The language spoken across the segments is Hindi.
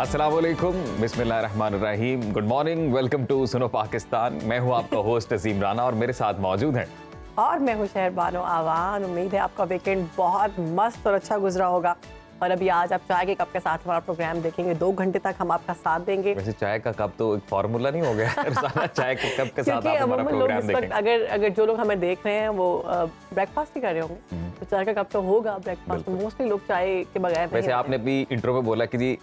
अस्सलाम वालेकुम, बिस्मिल्लाहिर्रहमानिर्रहीम, गुड मॉर्निंग, वेलकम टू सुनो पाकिस्तान। मैं हूं आपका होस्ट अजीम राना और मेरे साथ मौजूद हैं और मैं हूं शहरबानो आवान। उम्मीद है आपका वीकेंड बहुत मस्त और अच्छा गुजरा होगा। और अभी आज आप चाय के कप के साथ हमारा प्रोग्राम देखेंगे। 2 घंटे तक हम आपका साथ देंगे। वैसे चाय का कप तो एक फार्मूला नहीं हो गया रोजाना चाय के कप के साथ आप हमारा प्रोग्राम देखेंगे। अगर जो लोग हमें देख रहे हैं वो ब्रेकफास्ट ही कर रहे होंगे तो चाय का कप तो होगा ब्रेकफास्ट। मोस्टली लोग चाय के बगैर नहीं। वैसे आपने भी इंट्रो में बोला कि जी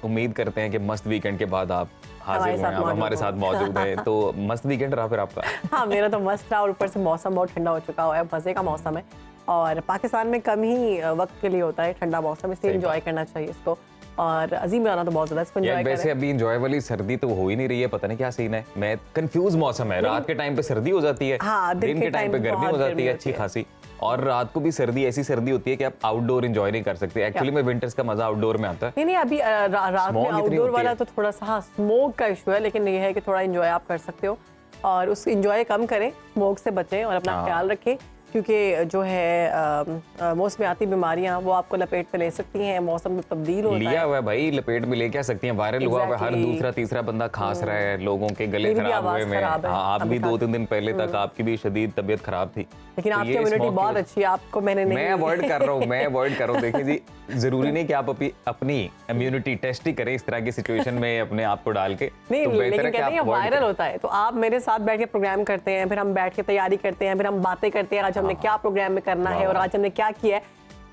उम्मीद करते हैं कि मस्त वीकेंड के बाद आप हाजिर हुए, आप हमारे साथ मौजूद हैं, तो मस्त वीकेंड रहा फिर आपका? हाँ, मेरा तो मस्त रहा और ऊपर से मौसम बहुत ठंडा हो चुका है, मजे का मौसम है। और पाकिस्तान में कम ही वक्त के लिए होता है ठंडा मौसम, इसलिए एंजॉय करना चाहिए इसको। और अजीम राना तो बहुत ज्यादा इसको एंजॉय कर रहे हैं। वैसे अभी एंजॉय वाली सर्दी तो हो ही नहीं रही है, पता नहीं क्या सीन है। मैं कंफ्यूज मौसम है, रात के टाइम पे सर्दी हो जाती है, दिन के टाइम पे गर्मी हो जाती है अच्छी खासी, और रात को भी सर्दी, ऐसी सर्दी होती है कि आप आउटडोर एंजॉय नहीं कर सकते। एक्चुअली में विंटर्स का मजा आउटडोर में आता है। नहीं अभी रात में आउटडोर वाला तो थोड़ा सा स्मोक का इशू है, लेकिन ये है कि थोड़ा एंजॉय आप कर सकते हो और उस एंजॉय कम करें, स्मोक से बचें और अपना ख्याल रखें, क्योंकि जो है मौसमियाती बीमारियां वो आपको लपेट में ले सकती हैं। मौसम में तब्दील होता है, लिया हुआ है भाई, लपेट में ले क्या सकती हैं। वायरल हुआ है, हर दूसरा तीसरा बंदा खांस रहा है, लोगों के गले खराब हुए में। आप भी 2-3 दिन पहले तक आपकी भी शदीद तबीयत खराब थी, लेकिन आपकी इम्यूनिटी बहुत अच्छी है। आपको मैंने नहीं, मैं अवॉइड कर रहा हूँ। देखिए जी, जरूरी नहीं कि आप अपनी इम्यूनिटी टेस्ट ही करें इस तरह की सिचुएशन में अपने आप को डाल के। नहीं, तो लेकिन कहते हैं वायरल होता है, तो आप मेरे साथ बैठ के प्रोग्राम करते हैं, फिर हम बैठ के तैयारी करते हैं, फिर हम बातें करते हैं आज हमने क्या प्रोग्राम में करना है और आज हमने क्या किया है।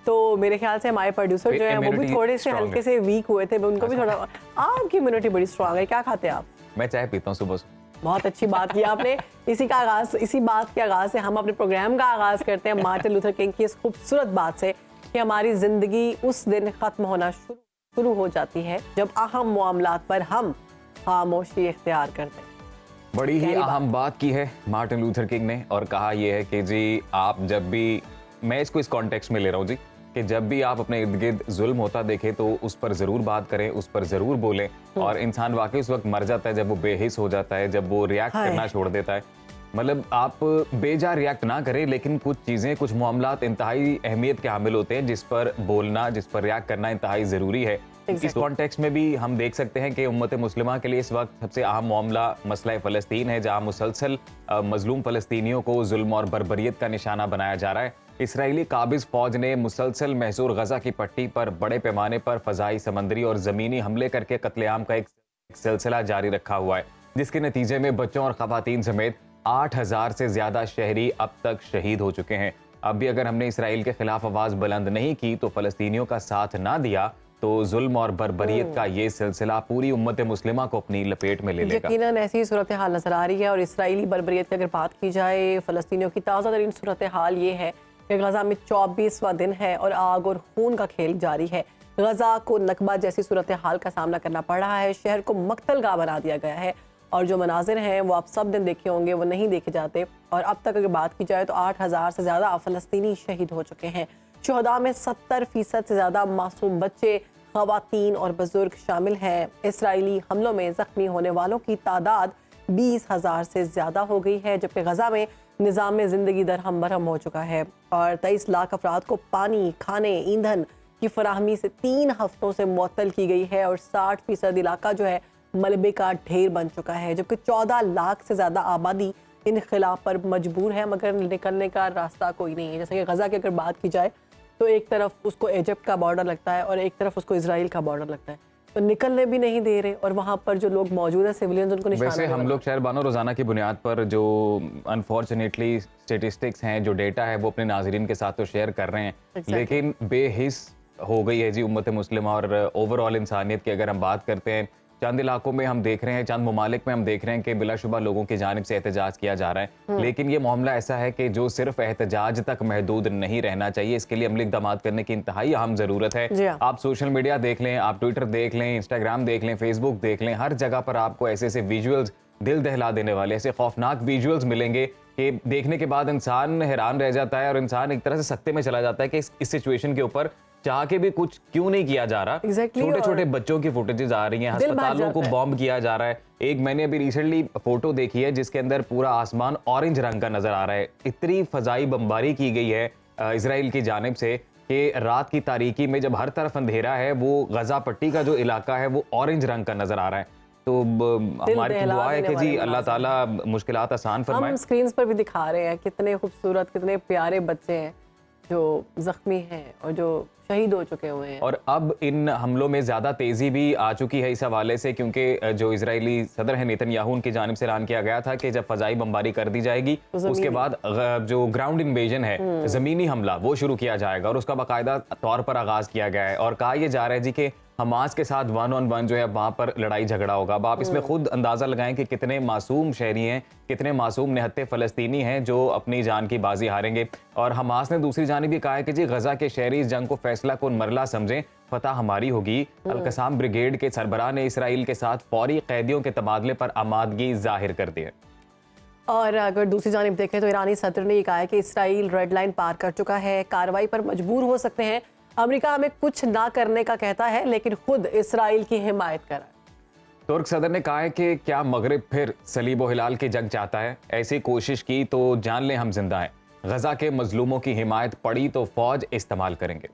तो मेरे ख्याल से हमारे प्रोड्यूसर जो है वो भी थोड़े से हल्के से वीक हुए थे, उनको भी थोड़ा। आपकी इम्यूनिटी बड़ी स्ट्रांग है। क्या खाते हैं आप? मैं चाय पीता हूँ सुबह। बहुत अच्छी बात की आपने। इसी बात के आगाज से हम अपने प्रोग्राम का आगाज करते हैं मार्टिन लूथर किंग की इस खूबसूरत बात से कि हमारी जिंदगी उस दिन खत्म होना शुरू हो जाती है जब अहम मामलात पर हम खामोशी इख्तियार करते हैं। बड़ी ही अहम बात की है मार्टिन लूथर किंग ने, और कहा यह है कि जी आप जब भी, मैं इसको इस कॉन्टेक्स्ट में ले रहा हूँ जी, कि जब भी आप अपने इर्द गिर्द जुल्म होता देखें तो उस पर जरूर बात करें, उस पर जरूर बोलें। और इंसान वाकई उस वक्त मर जाता है जब वो बेहिस हो जाता है, जब वो रिएक्ट करना छोड़ देता है। मतलब आप बेजा रिएक्ट ना करें, लेकिन कुछ चीजें, कुछ मामलात इंतहाई अहमियत के हामिल होते हैं जिस पर बोलना, जिस पर रिएक्ट करना इंतहाई जरूरी है। इस कॉन्टेक्स्ट में भी हम देख सकते हैं कि उम्मत मुस्लिमा के लिए इस वक्त सबसे अहम मामला मसला फ़लस्तीन है, जहां मुसलसल मजलूम फ़लस्तीनियों को जुल्म और बर्बरियत का निशाना बनाया जा रहा है। इसराइली काबिज फौज ने मुसलसल महसूर गजा की पट्टी पर बड़े पैमाने पर फजाई, समंदरी और जमीनी हमले करके कत्लेआम का एक सिलसिला जारी रखा हुआ है, जिसके नतीजे में बच्चों और खवातीन समेत 8000 से ज्यादा शहरी अब तक शहीद हो चुके हैं। अब भी अगर हमने इसराइल के खिलाफ आवाज बुलंद नहीं की, तो फलस्तीनियों का साथ ना दिया, तो जुल्म और बर्बरियत का ये सिलसिला पूरी उम्मत मुस्लिमा को अपनी लपेट में ले लेगा। यकीनन ऐसी सूरत हाल नजर आ रही है। और इसराइली बर्बरियत की अगर बात की जाए, फलस्तीनियों की ताज़ा तरीन सूरत हाल ये है कि गजा में 24वां दिन है और आग और खून का खेल जारी है। गजा को नकबा जैसी सूरत हाल का सामना करना पड़ रहा है। शहर को मक्तलगाह बना दिया गया है और जो मनाजिर हैं वो आप सब दिन देखे होंगे, वो नहीं देखे जाते। और अब तक अगर बात की जाए तो 8000 से ज़्यादा फ़लस्तीनी शहीद हो चुके हैं। शुहदा में 70% से ज़्यादा मासूम बच्चे, ख़वातीन और बुजुर्ग शामिल हैं। इसराइली हमलों में ज़ख्मी होने वालों की तादाद 20,000 से ज़्यादा हो गई है, जबकि गजा में निज़ाम ज़िंदगी दरहम बरहम हो चुका है और 23 लाख अफराद को पानी, खाने, ईंधन की फराहमी से 3 हफ्तों से मुअत्तल की गई है और 60% इलाका जो है मलबे का ढेर बन चुका है, जबकि 14 लाख से ज़्यादा आबादी इनखिलाफ पर मजबूर है, मगर निकलने का रास्ता कोई नहीं है। जैसे कि गजा की अगर बात की जाए तो एक तरफ उसको इजिप्ट का बॉर्डर लगता है और एक तरफ उसको इजराइल का बॉर्डर लगता है, तो निकलने भी नहीं दे रहे और वहाँ पर जो लोग मौजूद है सिविलियंस उनको निशाना। वैसे हम लोग शहरबानो रोजाना की बुनियाद पर जो अनफॉर्चुनेटली स्टेटिस्टिक्स हैं, जो डेटा है, वो अपने नाजरीन के साथ तो शेयर कर रहे हैं, लेकिन बेहिस हो गई है जी उम्मत मुस्लिमा। और ओवरऑल इंसानियत की अगर हम बात करते हैं, चंद इलाकों में हम देख रहे हैं, चंद ममालिक में हम देख रहे हैं कि बिलाशुबा लोगों की जानिब से एहतजाज किया जा रहा है, लेकिन ये मामला ऐसा है कि जो सिर्फ एहतजाज तक महदूद नहीं रहना चाहिए। इसके लिए अमली इक़दामात करने की इंतहाई अहम ज़रूरत है। आप सोशल मीडिया देख लें, आप ट्विटर देख लें, इंस्टाग्राम देख लें, फेसबुक देख लें, हर जगह पर आपको ऐसे ऐसे विजुअल्स, दिल दहला देने वाले ऐसे खौफनाक विजुअल्स मिलेंगे कि देखने के बाद इंसान हैरान रह जाता है और इंसान एक तरह से सख्ते में चला जाता है कि इस सिचुएशन के ऊपर चाह के भी कुछ क्यों नहीं किया जा रहा। छोटे छोटे बच्चों की फुटेजेस आ रही हैं, अस्पतालों को बॉम्ब किया जा रहा है। एक मैंने अभी रिसेंटली फोटो देखी है जिसके अंदर पूरा आसमान ऑरेंज रंग का नजर आ रहा है। इतनी फजाई बमबारी की गई है इजराइल की जानिब से कि रात की तारीकी में जब हर तरफ अंधेरा है, वो गजा पट्टी का जो इलाका है वो ऑरेंज रंग का नजर आ रहा है। तो हमारी तो दुआ है कि जी अल्लाह ताला मुश्किलात आसान फरमाए। हम स्क्रीन पर भी दिखा रहे हैं कितने खूबसूरत, कितने प्यारे बच्चे हैं जो जख्मी हैं और जो शहीद हो चुके हुए हैं। और अब इन हमलों में ज़्यादा तेज़ी भी आ चुकी है इस हवाले से, क्योंकि जो इजरायली सदर है नेतन्याहू, उनकी जानिब से ऐलान किया गया था कि जब फ़ज़ाई बमबारी कर दी जाएगी तो उसके बाद जो ग्राउंड इन्वेजन है, ज़मीनी हमला, वो शुरू किया जाएगा और उसका बाकायदा तौर पर आगाज़ किया गया है। और कहा यह जा रहा है जी कि हमास के साथ 1-on-1 जो है वहाँ पर लड़ाई झगड़ा होगा। अब आप इसमें खुद अंदाज़ा लगाएं कि कितने मासूम शहरी हैं, कितने मासूम निहत्ते फ़लस्तीनी हैं जो अपनी जान की बाजी हारेंगे। और हमास ने दूसरी जानिब भी कहा है कि जी गजा के शहरी इस जंग को फैसला कुन मरला समझें, फतह हमारी होगी। अल-कसाम ब्रिगेड के सरबराह ने इसराइल के साथ फौरी कैदियों के तबादले पर आमादगी जाहिर कर दी है। और अगर दूसरी जानिब देखें तो ईरानी सदर ने कहा है कि इसराइल रेड लाइन पार कर चुका है, कार्रवाई पर मजबूर हो सकते हैं। अमेरिका हमें कुछ ना करने का कहता है लेकिन खुद इसराइल की हिमायत कर रहा है। तुर्क सदर ने कहा है कि क्या मगरिब फिर सलीब व हिलाल की जंग चाहता है? ऐसी कोशिश की तो जान लें हम जिंदा हैं। गजा के मजलूमों की हिमायत पड़ी तो फौज इस्तेमाल करेंगे।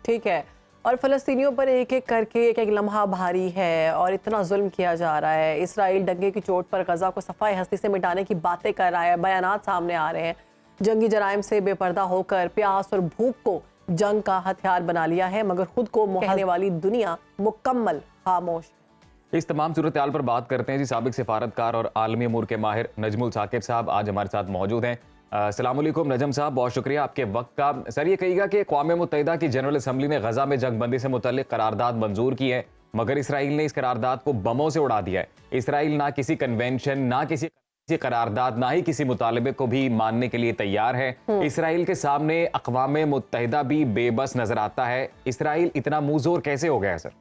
ठीक है। और फलस्तीनियों पर एक एक करके एक एक लम्हा भारी है और इतना जुल्म किया जा रहा है। इसराइल दंगे की चोट पर गजा को सफाई हस्ती से मिटाने की बातें कर रहा है, बयानात सामने आ रहे हैं। जंगी जराइम से बेपर्दा होकर प्यास और भूख को जंग का हथियार बना लिया है, मगर खुद को कहने वाली दुनिया मुकम्मल खामोश है। इस तमाम सूरत हाल पर बात करते हैं जी साबिक सिफारतकार और आलमी अमूर के माहिर नजमुल साकिब साहब आज हमारे साथ मौजूद हैं। अस्सलाम वालेकुम नजम साहब, बहुत शुक्रिया आपके वक्त का। सर ये कहिएगा कि अक़वाम मुत्तहिदा की जनरल असम्बली ने गजा में जंगबंदी से मुतल्लिक करारदाद मंजूर की है, मगर इसराइल ने इस करारदाद को बमों से उड़ा दिया है। इसराइल ना किसी कन्वेंशन, ना किसी करारदाद, ना ही किसी मुतालबे को भी मानने के लिए तैयार है। इसराइल के सामने अक़वाम मुत्तहिदा भी बेबस नजर आता है। इसराइल इतना मुंहजोर कैसे हो गया है सर?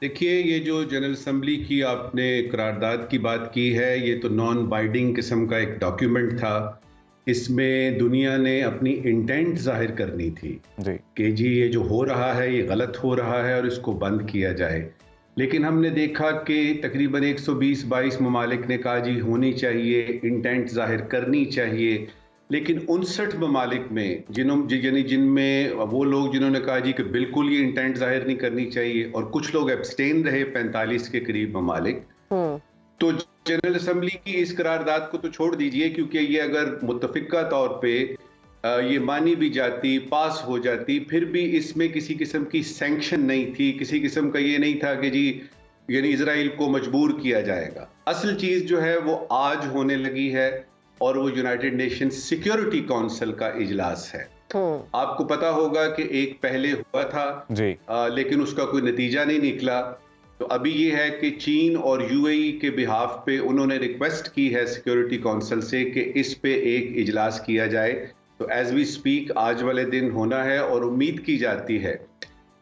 देखिए, ये जो जनरल असम्बली की आपने करारदाद की बात की है, ये तो नॉन बाइंडिंग किस्म का एक डॉक्यूमेंट था। इसमें दुनिया ने अपनी इंटेंट जाहिर करनी थी जी कि जी ये जो हो रहा है ये गलत हो रहा है और इसको बंद किया जाए। लेकिन हमने देखा कि तकरीबन 120-22 ममालिक ने कहा जी होनी चाहिए, इंटेंट जाहिर करनी चाहिए। लेकिन 59 ममालिक में जिनमें वो लोग जिन्होंने कहा जी कि बिल्कुल ये इंटेंट जाहिर नहीं करनी चाहिए, और कुछ लोग एब्सटेन रहे, 45 के करीब ममालिक। तो जनरल असम्बली की इस करारदाद को तो छोड़ दीजिए, क्योंकि ये अगर मुत्तफिका तौर पे ये मानी भी जाती, पास हो जाती, फिर भी इसमें किसी किस्म की सैंक्शन नहीं थी, किसी किस्म का ये नहीं था कि जी यानी इजराइल को मजबूर किया जाएगा। असल चीज जो है वो आज होने लगी है और वो यूनाइटेड नेशन सिक्योरिटी काउंसिल का इजलास है। आपको पता होगा कि एक पहले हुआ था जी लेकिन उसका कोई नतीजा नहीं निकला। तो अभी ये है कि चीन और यूएई के बिहाफ पे उन्होंने रिक्वेस्ट की है सिक्योरिटी काउंसिल से कि इस पे एक इजलास किया जाए। तो एज वी स्पीक आज वाले दिन होना है और उम्मीद की जाती है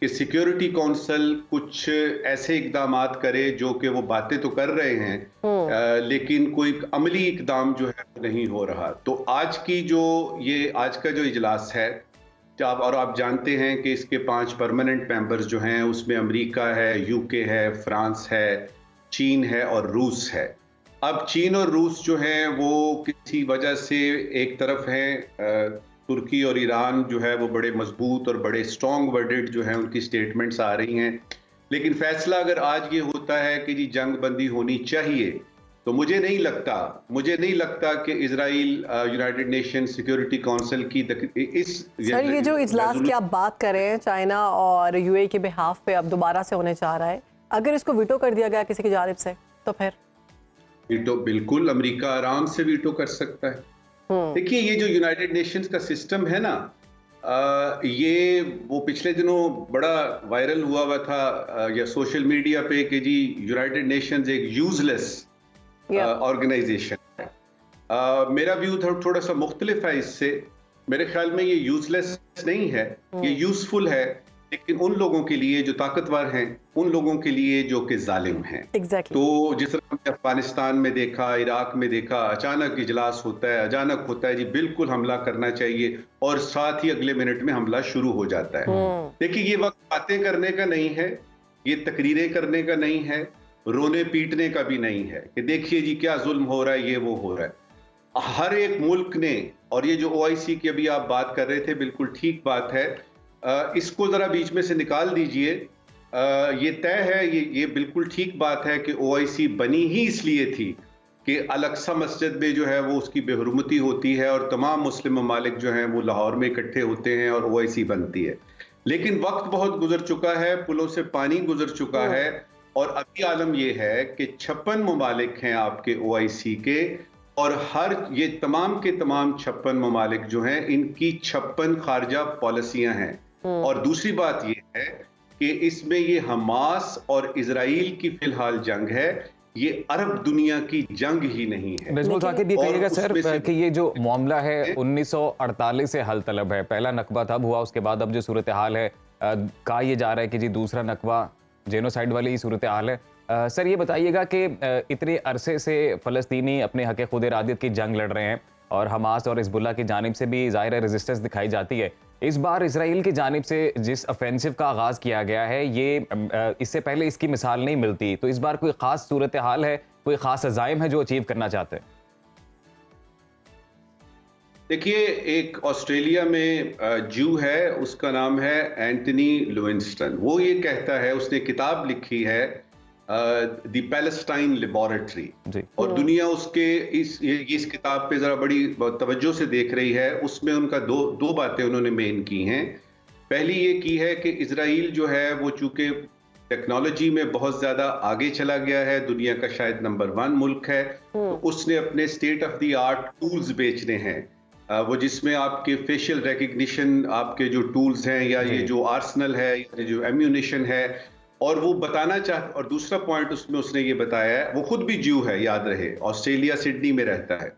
कि सिक्योरिटी काउंसिल कुछ ऐसे इकदामात करे जो कि वो बातें तो कर रहे हैं लेकिन कोई अमली इकदाम जो है नहीं हो रहा। तो आज का जो इजलास है, और आप जानते हैं कि इसके 5 परमानेंट मेंबर्स जो हैं उसमें अमेरिका है, यूके है, फ्रांस है, चीन है और रूस है। अब चीन और रूस जो हैं वो किसी वजह से एक तरफ हैं, तुर्की और ईरान जो है वो बड़े मजबूत और बड़े स्ट्रॉन्ग वर्डेड जो हैं उनकी स्टेटमेंट्स आ रही हैं। लेकिन फैसला अगर आज ये होता है कि जी जंग बंदी होनी चाहिए, तो मुझे नहीं लगता कि Israel United nation security council की सर ये जो इजलास की आप बात कर रहे हैं चाइना और यूएई के बिहाफ पे अब दोबारा से होने जा रहा है, अगर इसको वीटो कर दिया गया किसी की जानिब से तो फिर वीटो बिल्कुल अमेरिका आराम से वीटो कर सकता है। देखिए, ये जो यूनाइटेड नेशंस का सिस्टम है ना, ये वो पिछले दिनों बड़ा वायरल हुआ था या सोशल मीडिया पे कि जी यूनाइटेड नेशंस एक यूजलेस ऑर्गेनाइजेशन है। मेरा व्यू थोड़ा सा मुख्तलिफ है इससे। मेरे ख्याल में ये यूजलेस नहीं है, ये यूजफुल है, लेकिन उन लोगों के लिए जो ताकतवर हैं, उन लोगों के लिए जो कि जालिम हैं। Exactly. तो जिस तरह हमने अफगानिस्तान में देखा, इराक में देखा, अचानक इजलास होता है, अचानक होता है जी बिल्कुल हमला करना चाहिए और साथ ही अगले मिनट में हमला शुरू हो जाता है। देखिए, ये वक्त बातें करने का नहीं है, ये तकरीरें करने का नहीं है, रोने पीटने का भी नहीं है कि देखिए जी क्या जुल्म हो रहा है, ये वो हो रहा है। हर एक मुल्क ने, और ये जो ओआईसी की अभी आप बात कर रहे थे बिल्कुल ठीक बात है, इसको जरा बीच में से निकाल दीजिए। ये तय है, ये बिल्कुल ठीक बात है कि ओआईसी बनी ही इसलिए थी कि अल-अक्सा मस्जिद में जो है वो उसकी बेहुरमती होती है और तमाम मुस्लिम ममालिक जो हैं वो लाहौर में इकट्ठे होते हैं और ओआईसी बनती है। लेकिन वक्त बहुत गुजर चुका है, पुलों से पानी गुजर चुका है, और अभी आलम यह है कि 56 ममालिक हैं आपके ओआईसी के, और ये तमाम के तमाम 56 ममालिक जो हैं इनकी 56 खारजा पॉलिसियां हैं। और दूसरी बात यह है कि इसमें ये हमास और इजराइल की फिलहाल जंग है, ये अरब दुनिया की जंग ही नहीं है। नजमुल साकिब, ये कहिएगा सर कि ये जो मामला है 1948 से हल तलब है। पहला नकबा तब हुआ, उसके बाद अब जो सूरत हाल है कहा यह जा रहा है कि जी दूसरा नकबा जेनोसाइड वाली ही सूरत हाल है। सर ये बताइएगा कि इतने अरसे से फ़लस्तीनी अपने हक़ खुद इरादत की जंग लड़ रहे हैं और हमास और हिज़्बुल्लाह की जानिब से भी ज़ाहिर है रेजिस्टेंस दिखाई जाती है। इस बार इसराइल की जानिब से जिस ऑफेंसिव का आगाज़ किया गया है, ये इससे पहले इसकी मिसाल नहीं मिलती। तो इस बार कोई ख़ास सूरत हाल है, कोई ख़ास अज़ाइम है जो अचीव करना चाहते हैं? देखिए, एक ऑस्ट्रेलिया में जू है, उसका नाम है एंटनी लुइंस्टन। वो ये कहता है, उसने किताब लिखी है द पैलेस्टाइन लेबोरेटरी, और दुनिया उसके इस किताब पे जरा बड़ी तवज्जो से देख रही है। उसमें उनका दो बातें उन्होंने मेन की हैं। पहली ये की है कि इजराइल जो है वो चूंकि टेक्नोलॉजी में बहुत ज्यादा आगे चला गया है, दुनिया का शायद नंबर 1 मुल्क है, तो उसने अपने state of the art tools बेचने हैं, वो जिसमें आपके फेशियल रिकग्निशन, आपके जो टूल्स हैं, या ये जो आर्सनल है, या जो एम्यूनिशन है, और वो बताना चाहता। और दूसरा पॉइंट उसमें उसने ये बताया है, वो खुद भी ज्यू है, याद रहे, ऑस्ट्रेलिया सिडनी में रहता है।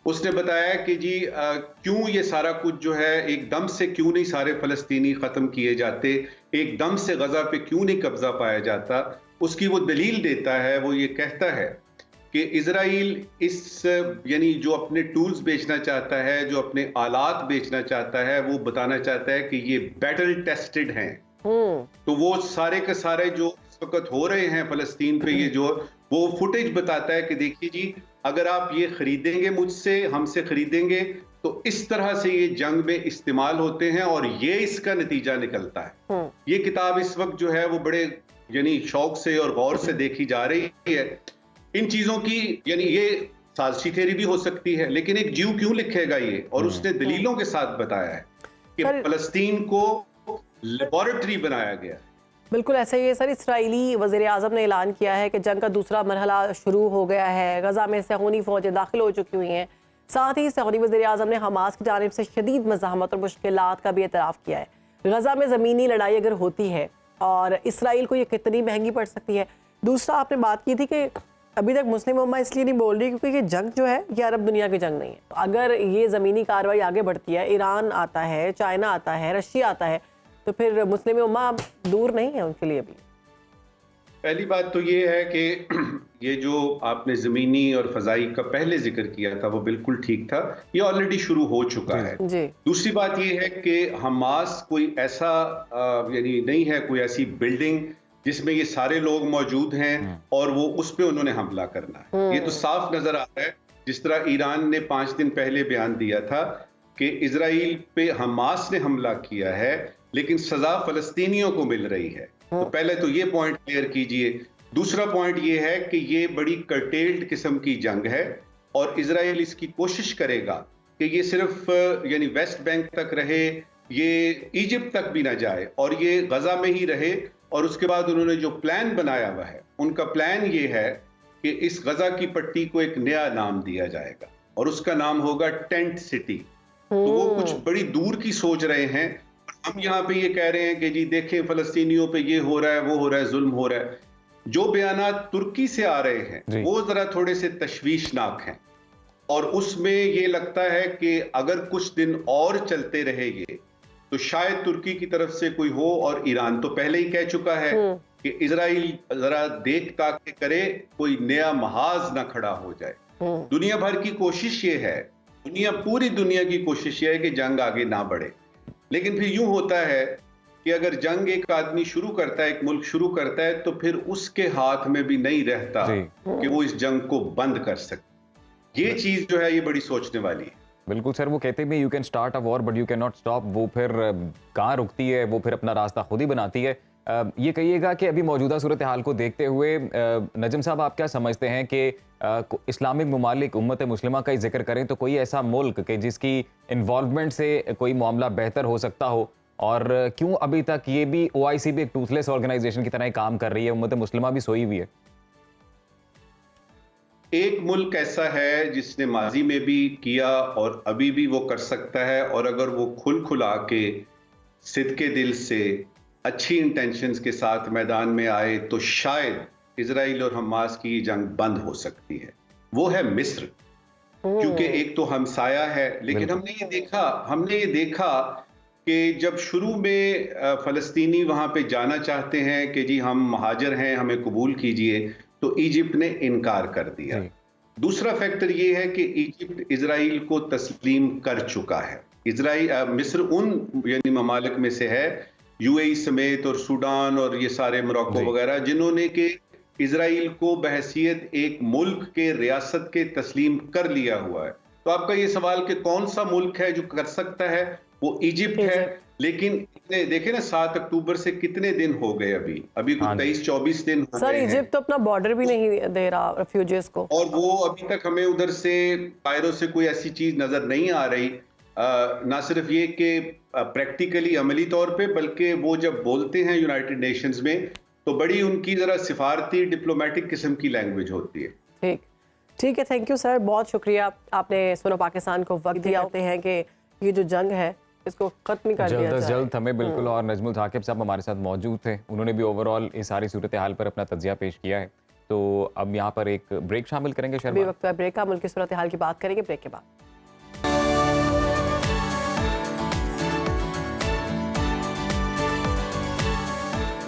उसने बताया कि जी क्यों ये सारा कुछ जो है एकदम से क्यों नहीं सारे फलस्तीनी खत्म किए जाते, एकदम से गजा पे क्यों नहीं कब्जा पाया जाता। उसकी वो दलील देता है, वो ये कहता है कि इजराइल यानी जो अपने टूल्स बेचना चाहता है, जो अपने आलात बेचना चाहता है, वो बताना चाहता है कि ये बैटल टेस्टेड हैं। तो वो सारे के सारे जो इस वक्त हो रहे हैं फलस्तीन पे, ये जो वो फुटेज बताता है कि देखिए जी, अगर आप ये खरीदेंगे मुझसे, हमसे खरीदेंगे, तो इस तरह से ये जंग में इस्तेमाल होते हैं और ये इसका नतीजा निकलता है। ये किताब इस वक्त जो है वो बड़े यानी शौक से और गौर से देखी जा रही है। इन चीजों की यानी ये साजिशी थ्योरी भी हो सकती है, लेकिन एक ज्यू क्यों लिखेगा ये, और उसने दलीलों के साथ बताया है कि फलस्तीन को लेबोरेटरी बनाया गया। बिल्कुल ऐसा ही है सर। इसराइली वज़ीर आज़म ने ऐलान किया है कि जंग का दूसरा मरहला शुरू हो गया है। गजा में सहूनी फौजें दाखिल हो चुकी हुई हैं। साथ ही सहूनी वज़ीर आज़म ने हमास की जानिब से शदीद मज़ाहमत और मुश्किलात का भी एतराफ़ किया है। गजा में ज़मीनी लड़ाई अगर होती है और इसराइल को ये कितनी महंगी पड़ सकती है। दूसरा आपने बात की थी कि अभी तक मुस्लिम उम्मा इसलिए नहीं बोल रही क्योंकि ये जंग जो है ये अरब दुनिया की जंग नहीं है। तो अगर ये ज़मीनी कार्रवाई आगे बढ़ती है, ईरान आता है, चाइना आता है, रशिया आता है, तो फिर मुस्लिम उम्मा दूर नहीं है उनके लिए भी। पहली बात तो ये है कि ये जो आपने ज़मीनी और फ़ज़ाई का पहले जिक्र किया था वो बिल्कुल ठीक था, ये ऑलरेडी शुरू हो चुका है। दूसरी बात ये है कि हमास कोई ऐसा यानी नहीं है, कोई ऐसी बिल्डिंग जिसमें ये सारे लोग मौजूद हैं और वो उस पे उन्होंने हमला करना है। ये तो साफ नजर आता है, जिस तरह ईरान ने 5 दिन पहले बयान दिया था कि इजराइल पे हमास ने हमला किया है, लेकिन सजा फलस्तीनियों को मिल रही है। तो पहले तो ये पॉइंट क्लियर कीजिए। दूसरा पॉइंट ये है कि ये बड़ी कर्टेल्ड किस्म की जंग है और इजराइल इसकी कोशिश करेगा कि ये सिर्फ यानी वेस्ट बैंक तक रहे, ये इजिप्ट तक भी ना जाए और ये गजा में ही रहे। और उसके बाद उन्होंने जो प्लान बनाया हुआ है, उनका प्लान ये है कि इस गजा की पट्टी को एक नया नाम दिया जाएगा और उसका नाम होगा टेंट सिटी। तो वो कुछ बड़ी दूर की सोच रहे हैं। हम यहाँ पे ये कह रहे हैं कि जी देखें फलस्तीनियों पे ये हो रहा है, वो हो रहा है, जुल्म हो रहा है। जो बयानात तुर्की से आ रहे हैं वो जरा थोड़े से तशवीशनाक हैं और उसमें ये लगता है कि अगर कुछ दिन और चलते रहेंगे तो शायद तुर्की की तरफ से कोई हो। और ईरान तो पहले ही कह चुका है कि इजराइल जरा देख ताक के करे, कोई नया महाज ना खड़ा हो जाए। दुनिया भर की कोशिश ये है, पूरी दुनिया की कोशिश ये है कि जंग आगे ना बढ़े। लेकिन फिर यूं होता है कि अगर जंग एक आदमी शुरू करता है, एक मुल्क शुरू करता है, तो फिर उसके हाथ में भी नहीं रहता कि वो इस जंग को बंद कर सके। ये चीज जो है ये बड़ी सोचने वाली है। बिल्कुल सर, वो कहते भी you can start a war but you can not stop, वो फिर कहाँ रुकती है, वो फिर अपना रास्ता खुद ही बनाती है। ये कहिएगा कि अभी मौजूदा सूरत हाल को देखते हुए नजम साहब आप क्या समझते हैं कि इस्लामिक ममालिक उम्मत मुस्लिमा का ही जिक्र करें तो कोई ऐसा मुल्क कि जिसकी इन्वॉल्वमेंट से कोई मामला बेहतर हो सकता हो, और क्यों अभी तक ये भी OIC भी एक टूथलेस ऑर्गेनाइजेशन की तरह ही काम कर रही है, उम्मत मुस्लिमा भी सोई हुई है? एक मुल्क ऐसा है जिसने माजी में भी किया और अभी भी वो कर सकता है, और अगर वो खुला के सिद्के दिल से अच्छी इंटेंशंस के साथ मैदान में आए तो शायद इजराइल और हमास की जंग बंद हो सकती है। वो है मिस्र, क्योंकि एक तो हमसाया है, लेकिन हमने ये देखा कि जब शुरू में फलस्तीनी वहां पे जाना चाहते हैं कि जी हम महाजर हैं, हमें कबूल कीजिए, तो इजिप्ट ने इनकार कर दिया। दूसरा फैक्टर ये है कि इजिप्ट इजराइल को तस्लीम कर चुका है। मिस्र उन यानी ममालिक में से है, UAE समेत और सूडान और ये सारे मोरक्को वगैरह, जिन्होंने के इजराइल को बहैसियत एक मुल्क के रियासत के तस्लीम कर लिया हुआ है। तो आपका ये सवाल कि कौन सा मुल्क है जो कर सकता है, वो इजिप्ट है। लेकिन देखे ना 7 अक्टूबर से कितने दिन हो गए, अभी 23-24 दिन हो सर, गए हैं। इजिप्ट तो अपना बॉर्डर भी नहीं दे रहा रेफ्यूजीज को, और वो अभी तक हमें उधर से कायरो से कोई ऐसी चीज नजर नहीं आ रही। ना सिर्फ ये कि प्रैक्टिकली अमली तौर पे, बल्कि वो जब बोलते हैं यूनाइटेड नेशंस में तो बड़ी उनकी जरा सिफारती डिप्लोमेटिक किस्म की लैंग्वेज होती है। ठीक है, थैंक यू सर, बहुत शुक्रिया, आपने सुनो पाकिस्तान को वक्त दिया। होते हैं कि ये जो जंग है इसको खत्म कर दिया जाए जल्द हमें बिल्कुल। और नजमुल थाकिब साहब हमारे साथ मौजूद थे, उन्होंने भी ओवरऑल इस सारी सूरत हाल पर अपना तज्जिया पेश किया है। तो अब यहाँ पर एक ब्रेक शामिल करेंगे। अभी वक्त है ब्रेक का, मुल्क की सूरत हाल की बात करेंगे ब्रेक के बाद।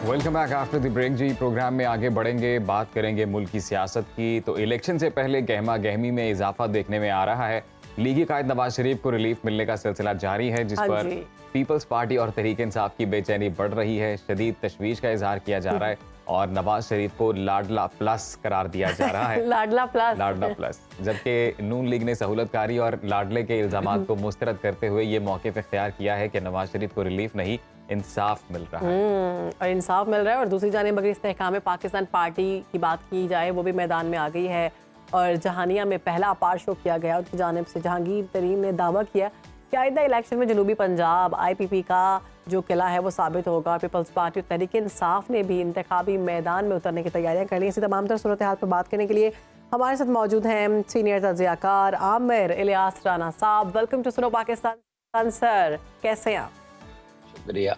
Welcome back after the break जी। प्रोग्राम में आगे बढ़ेंगे, बात करेंगे मुल्क की सियासत की। तो इलेक्शन से पहले गहमा गहमी में इजाफा देखने में आ रहा है। लीगी कायद नवाज शरीफ को रिलीफ मिलने का सिलसिला जारी है, जिस पर पीपल्स पार्टी और तहरीक इंसाफ की बेचैनी बढ़ रही है। शदीद तशवीश का इजहार किया जा रहा है और नवाज शरीफ को लाडला प्लस करार दिया जा रहा है। लाडला प्लस, जबकि नून लीग ने सहूलतकारी और लाडले के इल्जामात को मुस्तरद करते हुए ये मौक़िफ़ इख्तियार किया है कि नवाज शरीफ को रिलीफ नहीं, इंसाफ मिल रहा है। और इंसाफ मिल रहा है। और दूसरी जानिब अगर इस्तेहकाम पाकिस्तान पार्टी की बात की जाए, वो भी मैदान में आ गई है और जहानिया में पहला अपार शो किया गया। उनकी जानिब से जहांगीर तरीन ने दावा किया कि आइंदा इलेक्शन में जनूबी पंजाब IPP का जो किला है वो साबित होगा। पीपल्स पार्टी और तहरीक इंसाफ ने भी इंतखाबी मैदान में उतरने की तैयारियां कर ली। इसी तमाम तर सूरत हाल पर बात करने के लिए हमारे साथ मौजूद हैं सीनियर तज्जियाकार आमिर इलियास राना साहब। वेलकम टू सुनो पाकिस्तान सर, कैसे हैं आप? शुक्रिया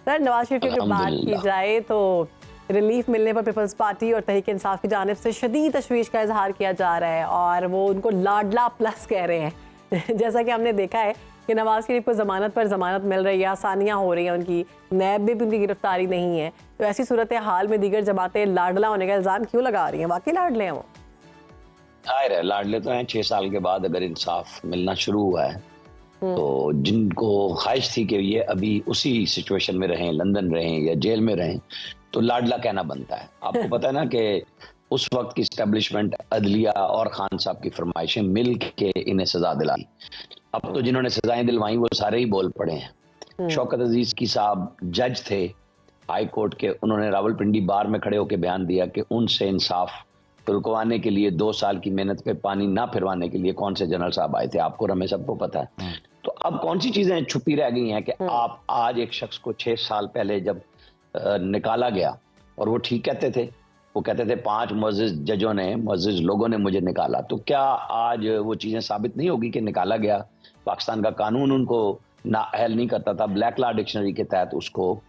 सर। नवाज शरीफ की बात की जाए तो रिलीफ मिलने पर पीपल्स पार्टी और तहरीक इंसाफ की जानिब से शदीद तशवीश का इजहार किया जा रहा है और वो उनको लाडला प्लस कह रहे हैं। जैसा कि हमने देखा है कि नवाज शरीफ को जमानत पर जमानत मिल रही है, आसानियां हो रही हैं उनकी, नैब में भी उनकी गिरफ्तारी नहीं है। तो ऐसी सूरत हाल में दीगर जमातें लाडला होने का इल्जाम क्यों लगा रही हैं? वाकई लाडले हैं वो? जाहिर है लाडले तो हैं। 6 साल के बाद अगर इंसाफ मिलना शुरू हुआ है तो जिनको ख्वाहिश थी कि ये अभी उसी सिचुएशन में रहें, लंदन रहें या जेल में रहें, तो लाडला कहना बनता है। आपको पता है ना कि उस वक्त की स्टैब्लिशमेंट अदलिया और खान साहब की फरमाइशें मिल के इन्हें सजा दिलाई। अब तो जिन्होंने सजाएं दिलवाई वो सारे ही बोल पड़े हैं। शौकत अजीज की साहब जज थे हाई कोर्ट के, उन्होंने रावलपिंडी बार में खड़े होकर बयान दिया कि उनसे इंसाफ रुकवाने के लिए 2 साल की मेहनत पे पानी ना फिरवाने के लिए कौन से जनरल साहब आए थे, आपको हमें सबको पता है। तो अब कौन सी चीजें छुपी रह गई हैं कि आप आज एक शख्स को 6 साल पहले जब निकाला गया और वो ठीक कहते थे, वो कहते थे 5 मुअज़्ज़िज़ जजों ने, मुअज़्ज़िज़ लोगों ने मुझे निकाला, तो क्या आज वो चीजें साबित नहीं होगी कि निकाला गया? पाकिस्तान का कानून उनको नाअहल नहीं करता था, ब्लैक लॉ डिक्शनरी के तहत उसको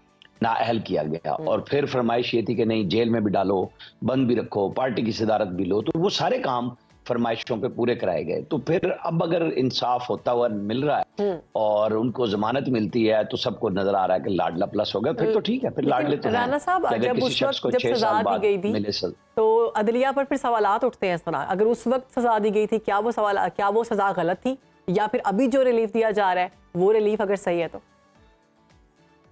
नाअहल किया गया और फिर फरमाइश ये थी कि नहीं जेल में भी डालो, बंद भी रखो, पार्टी की सदारत भी लो। तो वो सारे काम फरमाइशों पे पूरे कराए गए। तो फिर अब अगर इंसाफ होता हुआ मिल रहा है और उनको जमानत मिलती है तो सबको नजर आ रहा है कि लाडला प्लस हो गया, फिर तो ठीक है, फिर लाडले तो राना साहब, जब उस वक्त जब सजा दी गई थी तो अदलिया पर फिर सवालात उठते हैं इस तरह। अगर उस वक्त सजा दी गई थी, क्या वो सजा गलत थी, या फिर अभी जो रिलीफ दिया जा रहा है वो रिलीफ अगर सही है तो?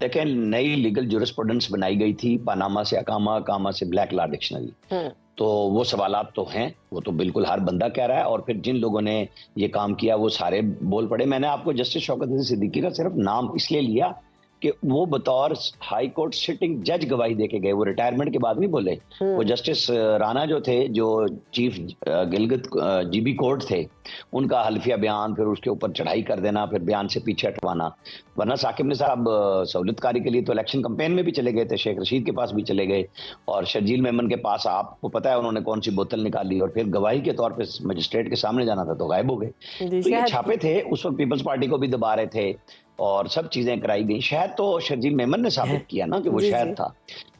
देखें, नई लीगल ज्यूरिस्प्रूडेंस बनाई गई थी पनामा से अकामा, अकामा से ब्लैक लॉ डिक्शनरी। तो वो सवालात तो हैं, वो तो बिल्कुल हर बंदा कह रहा है, और फिर जिन लोगों ने ये काम किया वो सारे बोल पड़े। मैंने आपको जस्टिस शौकत अली सिद्दीकी का सिर्फ नाम इसलिए लिया कि वो बतौर हाई कोर्ट सिटिंग जज गवाही देके गए, वो रिटायरमेंट के बाद नहीं बोले। वो जस्टिस राणा जो थे, जो चीफ गिलगित जीबी कोर्ट थे, उनका हल्फिया बयान, फिर उसके ऊपर चढ़ाई कर देना, फिर बयान से पीछे हटवाना। वरना साकिब ने साहब सहूलतकारी के लिए तो इलेक्शन कैंपेन में भी चले गए थे, शेख रशीद के पास भी चले गए, और शर्जील मेमन के पास आपको पता है उन्होंने कौन सी बोतल निकाली, और फिर गवाही के तौर पे मजिस्ट्रेट के सामने जाना था तो गायब हो गए। तो ये छापे थे, उस वक्त पीपल्स पार्टी को भी दबा रहे थे और सब चीजें कराई गई। शहद तो शर्जील मेमन ने साबित किया ना कि वो शहद था,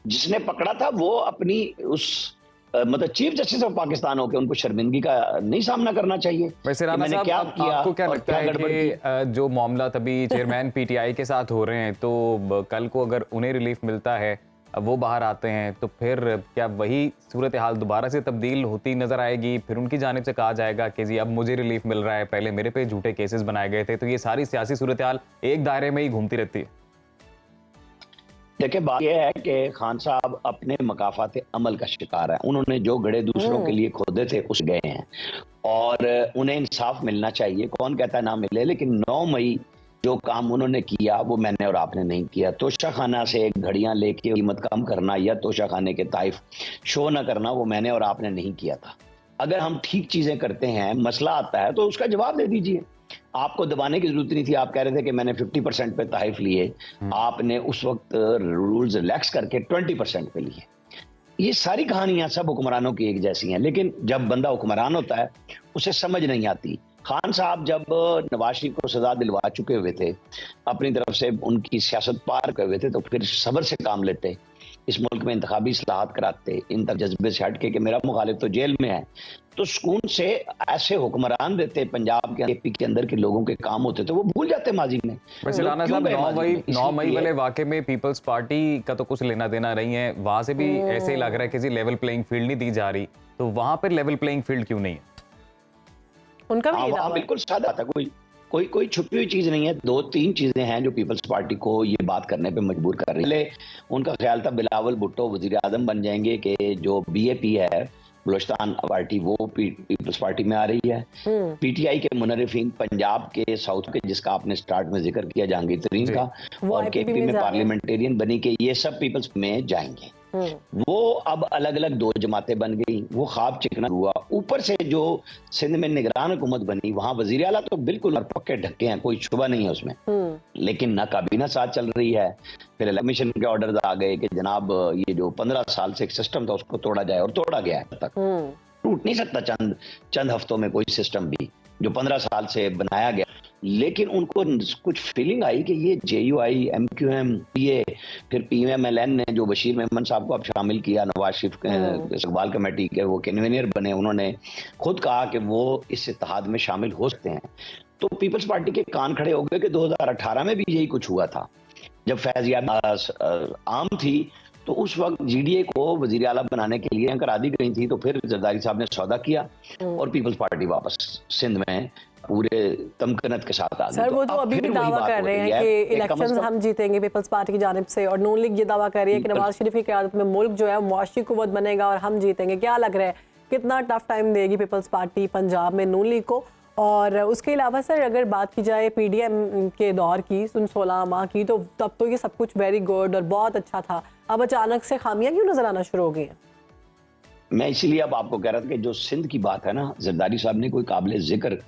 जिसने पकड़ा था वो अपनी उस मतलब चीफ जस्टिस ऑफ पाकिस्तान होकर उनको शर्मिंदगी का नहीं सामना करना चाहिए। वैसे राणा साहब, आपको क्या लगता है कि जो मामला तभी चेयरमैन पीटीआई के साथ हो रहे हैं, तो कल को अगर उन्हें रिलीफ मिलता है, वो बाहर आते हैं, तो फिर क्या वही सूरत हाल दोबारा से तब्दील होती नजर आएगी? फिर उनकी जानिब से कहा जाएगा कि जी अब मुझे रिलीफ मिल रहा है, पहले मेरे पे झूठे केसेस बनाए गए थे। तो ये सारी सियासी सूरत हाल एक दायरे में ही घूमती रहती है। देखिए, बात यह है कि खान साहब अपने मकाफात अमल का शिकार है। उन्होंने जो गड़े दूसरों के लिए खोदे थे उस गए हैं, और उन्हें इंसाफ मिलना चाहिए। कौन कहता है ना मिले, लेकिन 9 मई जो काम उन्होंने किया वो मैंने और आपने नहीं किया। तोशाखाना से घड़ियां लेके कीमत कम करना या तोशाखाने के ताइफ शो ना करना, वो मैंने और आपने नहीं किया था। अगर हम ठीक चीजें करते हैं, मसला आता है तो उसका जवाब दे दीजिए। आपको दबाने की जरूरत नहीं थी। आप कह रहे थे कि मैंने 50% पे ताइफ लिए, आपने उस वक्त रूल्स रिलैक्स करके 20% पे लिए। ये सारी कहानियां सब हुक्मरानों की एक जैसी हैं, लेकिन जब बंदा हुक्मरान होता है उसे समझ नहीं आती। खान साहब जब नवाज शरीफ को सजा दिलवा चुके हुए थे, अपनी तरफ से उनकी सियासत पार कर हुए थे, तो फिर सब्र से काम लेते, इस मुल्क में इंतखाबी इस्लाहात कराते, इन तक जज्बे से हट के मेरा मुखालिफ तो जेल में है, तो सुकून से ऐसे हुक्मरान देते पंजाब के एपी के अंदर के लोगों के काम होते थे, वो भूल जाते माजी में। वैसे राणा साहब, 9 मई वाले वाकये में पीपल्स पार्टी का तो कुछ लेना देना नहीं है, वहां से भी ऐसे ही लग रहा है कि जी लेवल प्लेइंग फील्ड नहीं दी जा रही, तो वहां पर लेवल प्लेइंग फील्ड क्यों नहीं है? उनका भी दावा बिल्कुल सादा था, कोई छुपी हुई चीज नहीं है। 2-3 चीजें हैं जो पीपल्स पार्टी को ये बात करने पे मजबूर कर रही है। उनका ख्याल था बिलावल भुट्टो वजीर आजम बन जाएंगे, कि जो बीएपी है बलूचिस्तान पार्टी, वो पीपल्स पार्टी में आ रही है। पीटीआई के मुनर्रिफीन पंजाब के साउथ के, जिसका आपने स्टार्ट में जिक्र किया जहांगीर तरीन का, और केपी में पार्लियामेंटेरियन बनी के ये सब पीपल्स में जाएंगे। वो अब अलग अलग 2 जमातें बन गई, वो ख्वाब चिकना हुआ। ऊपर से जो सिंध में निगरान हुकूमत बनी, वहां वजीर आला तो बिल्कुल और पक्के ढक्के हैं, कोई शुबा नहीं है उसमें, लेकिन ना काबीना साथ चल रही है। फिर कमीशन के ऑर्डर आ गए कि जनाब ये जो 15 साल से एक सिस्टम था उसको तोड़ा जाए, और तोड़ा गया है। तक टूट नहीं सकता चंद हफ्तों में कोई सिस्टम भी जो 15 साल से बनाया गया। लेकिन उनको कुछ फीलिंग आई कि ये JUI, MQM, ये फिर PMLN ने जो बशीर मेमन साहब को अब शामिल किया, नवाज शरीफ इकबाल कमेटी के वो कन्वीनर बने, उन्होंने खुद कहा कि वो इस इत्तेहाद में शामिल हो सकते हैं। तो पीपल्स पार्टी के कान खड़े हो गए कि 2018 में भी यही कुछ हुआ था, जब फैजियाब आम थी, तो उस वक्त GDA को वजीर आला बनाने के लिए करा दी गई थी। तो फिर जरदारी साहब ने सौदा किया और पीपल्स पार्टी वापस सिंध में पूरे तमकनत के साथ आ गई। सर, वो तो अभी भी दावा कर रहे हैं कि इलेक्शंस हम जीतेंगे पीपल्स पार्टी की जानिब से, और नून लीग ये दावा कर रही है कि नवाज शरीफ की क़यादत में मुल्क जो है मुआशी कुव्वत बनेगा और हम जीतेंगे। क्या लग रहा है कितना टफ टाइम देगी पीपल्स पार्टी पंजाब में नून लीग को? और उसके अलावा सर, अगर बात की जाए PDM के दौर की, 16 माह की, तो तब तो ये सब कुछ वेरी गुड और बहुत अच्छा था। अब अचानक से खामियां क्यों नजर आना शुरू हो गई हैं? मैं इसीलिए अब आपको कह रहा था कि जो सिंध की बात है ना, जरदारी साहब ने कोई काबिल जिक्र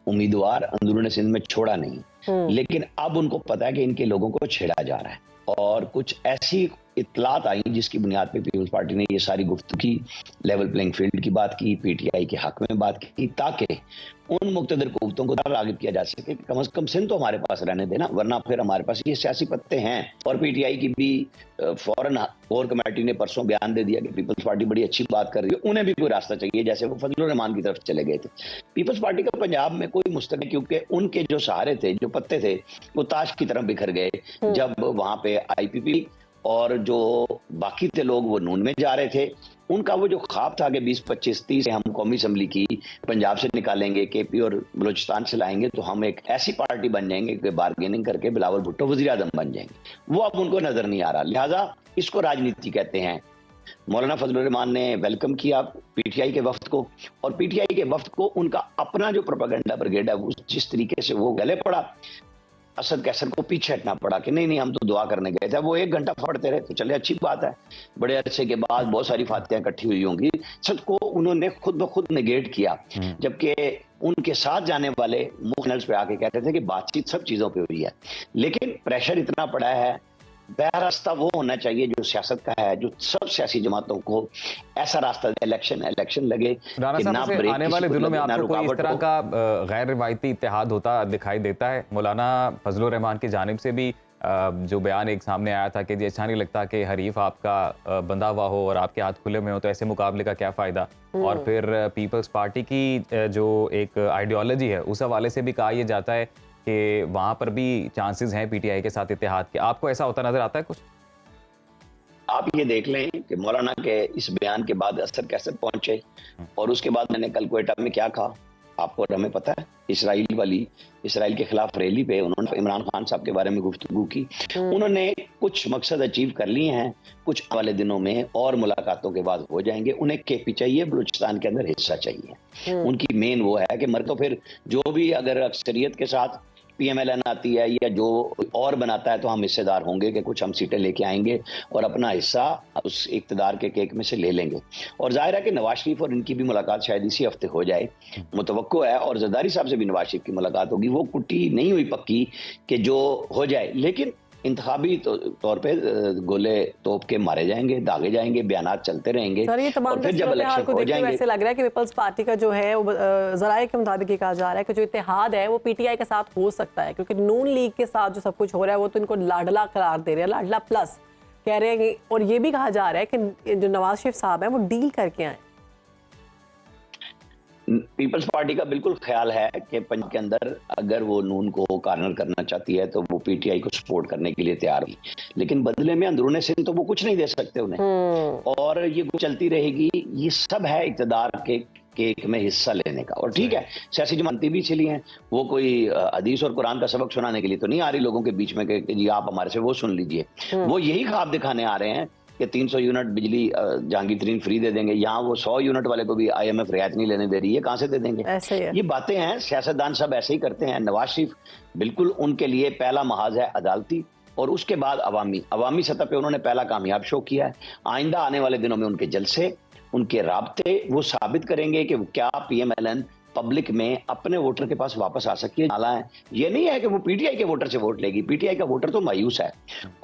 उम्मीदवार अंदरूनी सिंध में छोड़ा नहीं, लेकिन अब उनको पता है कि इनके लोगों को छेड़ा जा रहा है, और कुछ ऐसी इत्तलात आई जिसकी बुनियाद पे पीपल्स पार्टी ने ये सारी गुफ्तगू की, लेवल प्लेइंग फील्ड की बात की, PTI के हक में बात की, ताकि उन मुक्तदर कुव्वतों को राग़िब किया जा सके कि कम से कम सिंध तो हमारे पास रहने देना, वरना फिर हमारे पास ये सियासी पत्ते हैं। और PTI की भी फौरन कोर कमेटी ने परसों बयान दे दिया कि पीपल्स पार्टी बड़ी अच्छी बात कर रही है, उन्हें भी कोई रास्ता चाहिए, जैसे वो फजलुर रहमान की तरफ चले गए थे। पीपल्स पार्टी का पंजाब में कोई मुस्तकिल, क्योंकि उनके जो सहारे थे, जो पत्ते थे, वो ताश की तरफ बिखर गए जब वहां पे IPP और जो बाकी थे लोग वो नून में जा रहे थे। उनका वो जो ख्वाब था कि 20, 25, 30 हम कौमी असम्बली की पंजाब से निकालेंगे, केपी और बलूचिस्तान से लाएंगे, तो हम एक ऐसी पार्टी बन जाएंगे कि बार्गेनिंग करके बिलावल भुट्टो वज़ीर आज़म बन जाएंगे। वो अब उनको नजर नहीं आ रहा, लिहाजा इसको राजनीति कहते हैं। मौलाना फजलुर रहमान ने वेलकम किया पीटीआई के वफ्द को, और पीटीआई के वफ्द को उनका अपना जो प्रोपेगेंडा ब्रिगेड है वो जिस तरीके से वो गले पड़ा, असद कैसर को पीछे हटना पड़ा कि नहीं हम तो दुआ करने गए थे। वो 1 घंटा पढ़ते रहे तो चले, अच्छी बात है, बड़े अरसे के बाद बहुत सारी फातियां इकट्ठी हुई होंगी। सद को उन्होंने खुद ब खुद नेगेट किया, जबकि उनके साथ जाने वाले मुखनल्स पे आके कहते थे कि बातचीत सब चीजों पे हुई है, लेकिन प्रेशर इतना पड़ा है। बहर रास्ता वो होना चाहिए जो सियासत का है, जो सब सियासी जमातों को ऐसा रास्ता दे, इलेक्शन लगे कि ना ब्रेक, आने वाले दिनों में आपको कोई इस तरह का गैर रिवायती इत्तेहाद होता दिखाई देता है? मौलाना फजलुर रहमान की जानिब से भी जो बयान एक सामने आया था कि जी अच्छा नहीं लगता कि हरीफ आपका बंधा हुआ हो और आपके हाथ खुले हुए हो, तो ऐसे मुकाबले का क्या फ़ायदा। और फिर पीपल्स पार्टी की जो एक आइडियोलॉजी है उस हवाले से भी कहा यह जाता है कि वहां पर भी चांसेस हैं पीटीआई के साथ इत्तेहाद के। आपको ऐसा होता नजर आता है कुछ? आप ये देख लें कि मौलाना के इस बयान के बाद असद कैसे पहुंचे, और उसके बाद मैंने कल क्वेटा में क्या कहा आपको और हमें पता है। इसराइल के खिलाफ रैली पे उन्होंने इमरान खान साहब के बारे में गुफ्तगू की। उन्होंने कुछ मकसद अचीव कर लिए हैं, कुछ वाले दिनों में और मुलाकातों के बाद हो जाएंगे। उन्हें केपी चाहिए, बलूचिस्तान के अंदर हिस्सा चाहिए। उनकी मेन वो है कि मर तो फिर जो भी अगर अक्सरियत के साथ पीएमएलएन आती है या जो और बनाता है तो हम हिस्सेदार होंगे कि कुछ हम सीटें लेके आएंगे और अपना हिस्सा उस इक़्तिदार के केक में से ले लेंगे। और जाहिर है कि नवाज शरीफ और इनकी भी मुलाकात शायद इसी हफ्ते हो जाए, मुतवक्को है। और जरदारी साहब से भी नवाज शरीफ की मुलाकात होगी, वो कुट्टी नहीं हुई पक्की कि जो हो जाए, लेकिन इंतखाबी तौर पे गोले तोप के मारे जाएंगे, दागे जाएंगे, बयानात चलते रहेंगे। सर ये तमाम और फिर जब इलेक्शन को हो देखते हुए जाएंगे, ऐसे लग रहा है कि पीपल्स पार्टी का जो है वो जराये के मुताबिक ये कहा जा रहा है कि जो इत्तेहाद है वो पीटीआई के साथ हो सकता है, क्योंकि नून लीग के साथ जो सब कुछ हो रहा है वो तो इनको लाडला करार दे रहे हैं, लाडला प्लस कह रहे हैं। और ये भी कहा जा रहा है कि जो नवाज शरीफ साहब है वो डील करके आए। पीपल्स पार्टी का बिल्कुल ख्याल है कि पंजाब के अंदर अगर वो नून को कार्नर करना चाहती है तो वो पीटीआई को सपोर्ट करने के लिए तैयार हुई, लेकिन बदले में अंदरूनी सिंध तो वो कुछ नहीं दे सकते उन्हें, और ये चलती रहेगी। ये सब है इक़्तिदार के केक में हिस्सा लेने का। और ठीक है, सियासी जमातें भी चली हैं, वो कोई हदीस और कुरान का सबक सुनाने के लिए तो नहीं आ रही लोगों के बीच में कि जी आप हमारे से वो सुन लीजिए। वो यही ख्वाब दिखाने आ रहे हैं कि 300 यूनिट बिजली जहांगीर तरीन फ्री दे देंगे। यहाँ वो 100 यूनिट वाले को भी आईएमएफ रियायत नहीं लेने दे रही है, कहां से दे देंगे? ये बातें हैं, सियासतदान सब ऐसे ही करते हैं। नवाज शरीफ बिल्कुल उनके लिए पहला महाज है अदालती, और उसके बाद अवामी सतह पे उन्होंने पहला कामयाब शो किया है। आइंदा आने वाले दिनों में उनके जलसे, उनके राब्ते वो साबित करेंगे कि क्या पीएमएलएन पब्लिक में अपने वोटर के पास वापस आ सकती है। ये नहीं है कि वो पीटीआई के वोटर से वोट लेगी, पीटीआई का वोटर तो मायूस है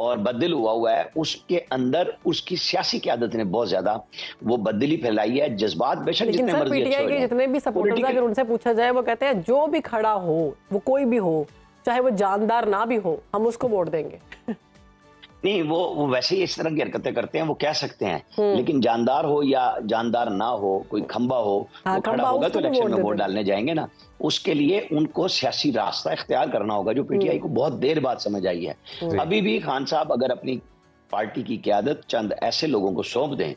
और बददिल हुआ है। उसके अंदर उसकी सियासी क़यादत ने बहुत ज्यादा वो बददिली फैलाई है, जज्बात बेशक जितने मर्जी पीटीआई के जितने भी सपोर्टर्स अगर उनसे पूछा जाए वो कहते हैं जो भी खड़ा हो, वो कोई भी हो, चाहे वो जानदार ना भी हो, हम उसको वोट देंगे। नहीं, वो वैसे ही इस तरह की हरकतें करते हैं, वो कह सकते हैं, लेकिन जानदार हो या जानदार ना हो, कोई खंबा हो, वो खड़ा होगा तो इलेक्शन में वोट डालने जाएंगे ना। उसके लिए उनको सियासी रास्ता इख्तियार करना होगा, जो पीटीआई को बहुत देर बाद समझ आई है। अभी भी खान साहब अगर अपनी पार्टी की क़यादत चंद ऐसे लोगों को सौंप दें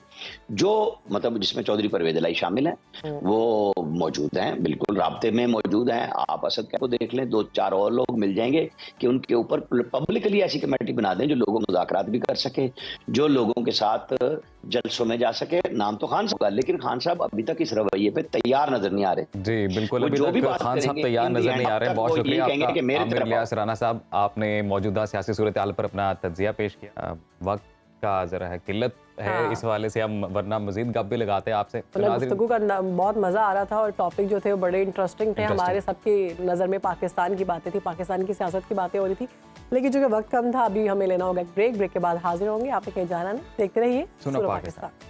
जो मतलब जिसमें चौधरी परवेज इलाही शामिल हैं, वो मौजूद हैं, बिल्कुल राब्ते में मौजूद हैं। आप असद को देख लें, 2-4 और लोग मिल जाएंगे कि उनके ऊपर पब्लिकली ऐसी कमेटी बना दें जो लोगों मुज़ाकरात भी कर सके, जो लोगों के साथ जलसों में जा सके। नाम तो खान साहब का, लेकिन खान साहब अभी तक इस रवैये पे तैयार नजर नहीं आ रहे। जी बिल्कुल, अभी तक खान साहब तैयार नजर नहीं आ रहे। बहुत शुक्रिया आपका आमिर इलियास राना साहब, आपने मौजूदा सियासी सूरत हाल पर अपना तज्जिया पेश किया। वक्त का जरा है किल्लत है, इस वाले से हम वरना मजीद गप भी लगाते हैं आपसे। गुफ्तगू का बहुत मजा आ रहा था और टॉपिक जो थे वो बड़े इंटरेस्टिंग थे। हमारे सबकी नजर में पाकिस्तान की बातें थी, पाकिस्तान की सियासत की बातें हो रही थी, लेकिन चूंकि वक्त कम था अभी हमें लेना होगा ब्रेक के बाद हाजिर होंगे। आपने कहीं जाना नहीं, देखते रहिए सुनो पाकिस्तान।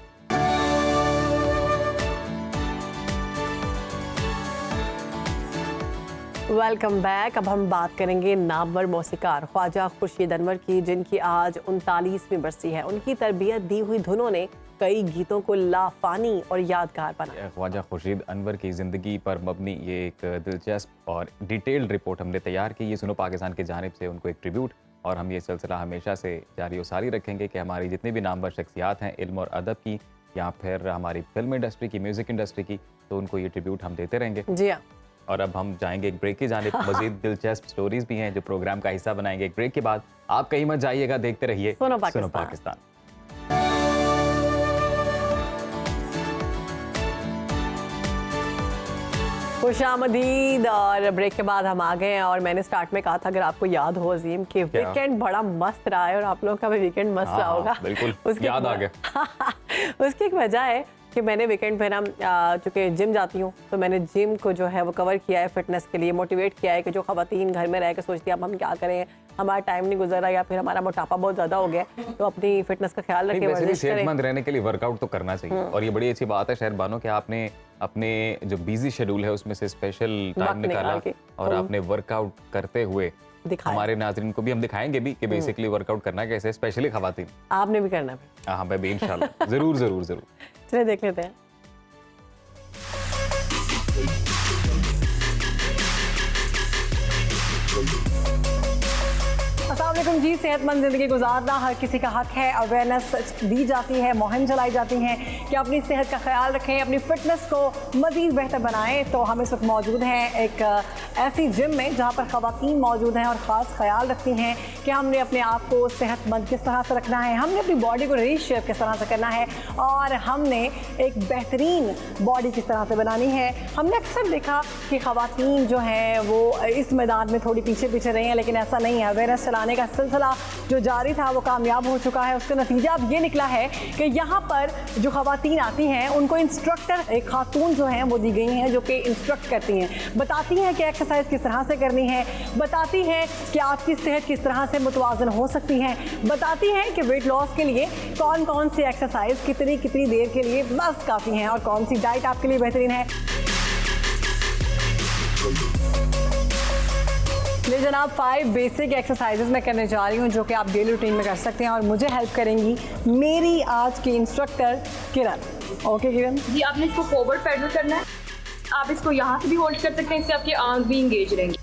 Welcome back. अब हम बात करेंगे नामवर मौसीकार ख्वाजा खुर्शीद अनवर की, जिनकी आज 39वीं बरसी है। उनकी तरबियत दी हुई धुनों ने कई गीतों को लाफानी और यादगार बनाया। ख्वाजा खुर्शीद अनवर की ज़िंदगी पर मबनी ये एक दिलचस्प और डिटेल्ड रिपोर्ट हमने तैयार की। ये सुनो पाकिस्तान की जानिब से उनको एक ट्रिब्यूट और हम ये सिलसिला हमेशा से जारी और सारी रखेंगे कि हमारी जितनी भी नामवर शख्सियात हैं इल्म और अदब की या फिर हमारी फिल्म इंडस्ट्री की, म्यूज़िक इंडस्ट्री की, तो उनको ये ट्रिब्यूट हम देते रहेंगे। जी हाँ। और अब हम जाएंगे एक ब्रेक की जानिब। मज़ीद दिलचस्प स्टोरीज भी हैं जो प्रोग्राम का हिस्सा बनाएंगे एक ब्रेक के बाद। आप कहीं मत जाइएगा, देखते रहिए सुनो पाकिस्तान। पाकिस्तान। खुशामदीद। और ब्रेक के बाद हम आ गए हैं और मैंने स्टार्ट में कहा था, अगर आपको याद हो अजीम, कि वीकेंड बड़ा मस्त रहा है और आप लोगों का भी वीकेंड मस्त रहा होगा। बिल्कुल याद आ गया। उसकी एक वजह है कि मैंने वीकेंड पे ना चूँकि जिम जाती हूँ तो मैंने जिम को जो है वो कवर किया है, फिटनेस के लिए मोटिवेट किया है कि जो ख़वातीन घर में रह के सोचती है अब हम क्या करें, हमारा टाइम नहीं गुजर रहा या फिर हमारा मोटापा बहुत ज़्यादा हो गया, तो अपनी फिटनेस का ख्याल रखें, वैसे भी वर्जिश करें। सेहतमंद रहने के लिए वर्कआउट तो करना चाहिए। और ये बड़ी अच्छी बात है शहरबानो कि आपने अपने जो बिजी शेड्यूल है उसमें से स्पेशल टाइम निकाला और आपने वर्कआउट करते हुए हमारे नाज़रीन को भी हम दिखाएंगे भी कि बेसिकली वर्कआउट करना कैसे, स्पेशली खवातीन। आपने भी करना है। हाँ भाई, इंशाल्लाह जरूर जरूर जरूर। चलिए देख लेते हैं। अस्सलामुअलैकुम जी। सेहतमंद ज़िंदगी गुजारना हर किसी का हक है। अवेयरनेस दी जाती है, मुहिम चलाई जाती हैं कि अपनी सेहत का ख्याल रखें, अपनी फ़िटनेस को मज़ीद बेहतर बनाएं। तो हम इस वक्त मौजूद हैं एक ऐसी जिम में जहाँ पर ख़वातीन मौजूद हैं और ख़ास ख्याल रखती हैं कि हमने अपने आप को सेहतमंद किस तरह से रखना है, हमने अपनी बॉडी को रीशेप किस तरह से करना है और हमने एक बेहतरीन बॉडी किस तरह से बनानी है। हमने अक्सर देखा कि ख़वातीन जो हैं वो इस मैदान में थोड़ी पीछे पीछे रही हैं, लेकिन ऐसा नहीं है। अवेयरनेस चलाने का सिलसिला जो जारी था वो कामयाब हो चुका है। उसका नतीजा अब ये निकला है कि यहाँ पर जो ख़वातीन आती हैं उनको इंस्ट्रक्टर, एक खातून जो हैं वो दी गई हैं जो कि इंस्ट्रक्ट करती हैं, बताती हैं कि एक्सरसाइज किस तरह से करनी है, बताती हैं कि आपकी सेहत किस तरह से मुतवाज़न हो सकती है, बताती हैं कि वेट लॉस के लिए कौन कौन सी एक्सरसाइज कितनी कितनी देर के लिए बस काफ़ी हैं और कौन सी डाइट आपके लिए बेहतरीन है। ले जनाब 5 बेसिक एक्सरसाइजेज मैं करने जा रही हूँ जो कि आप डेली रूटीन में कर सकते हैं और मुझे हेल्प करेंगी मेरी आज की इंस्ट्रक्टर किरण। ओके किरण जी, आपने इसको फॉरवर्ड पैडल करना है। आप इसको यहाँ से भी होल्ड कर सकते हैं, इससे आपके आर्म भी इंगेज रहेंगे।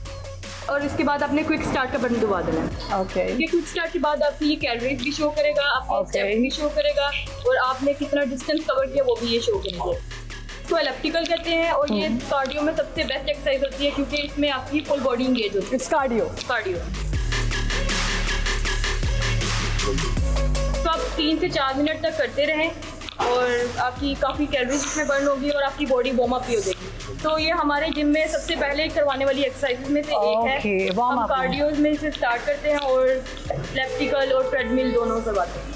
और इसके बाद आपने क्विक स्टार्ट का बटन दबा देना है। ओके। ये क्विक स्टार्ट के बाद आपकी ये कैलोरीज भी शो करेगा, आपके स्टेप भी शो करेगा और आपने कितना डिस्टेंस कवर किया वो भी ये शो करेंगे। इसको एलिप्टिकल कहते हैं और ये कार्डियो में सबसे बेस्ट एक्सरसाइज होती है क्योंकि इसमें आपकी फुल बॉडी इंगेज होती है। It's cardio. तो आप 3 से 4 मिनट तक करते रहें और आपकी काफ़ी कैलोरीज इसमें बर्न होगी और आपकी बॉडी वार्म अप भी हो जाएगी। तो ये हमारे जिम में सबसे पहले करवाने वाली एक्सरसाइज में से एक है। हम कार्डियोज में से स्टार्ट करते हैं और एलिप्टिकल और ट्रेडमिल दोनों करवाते हैं।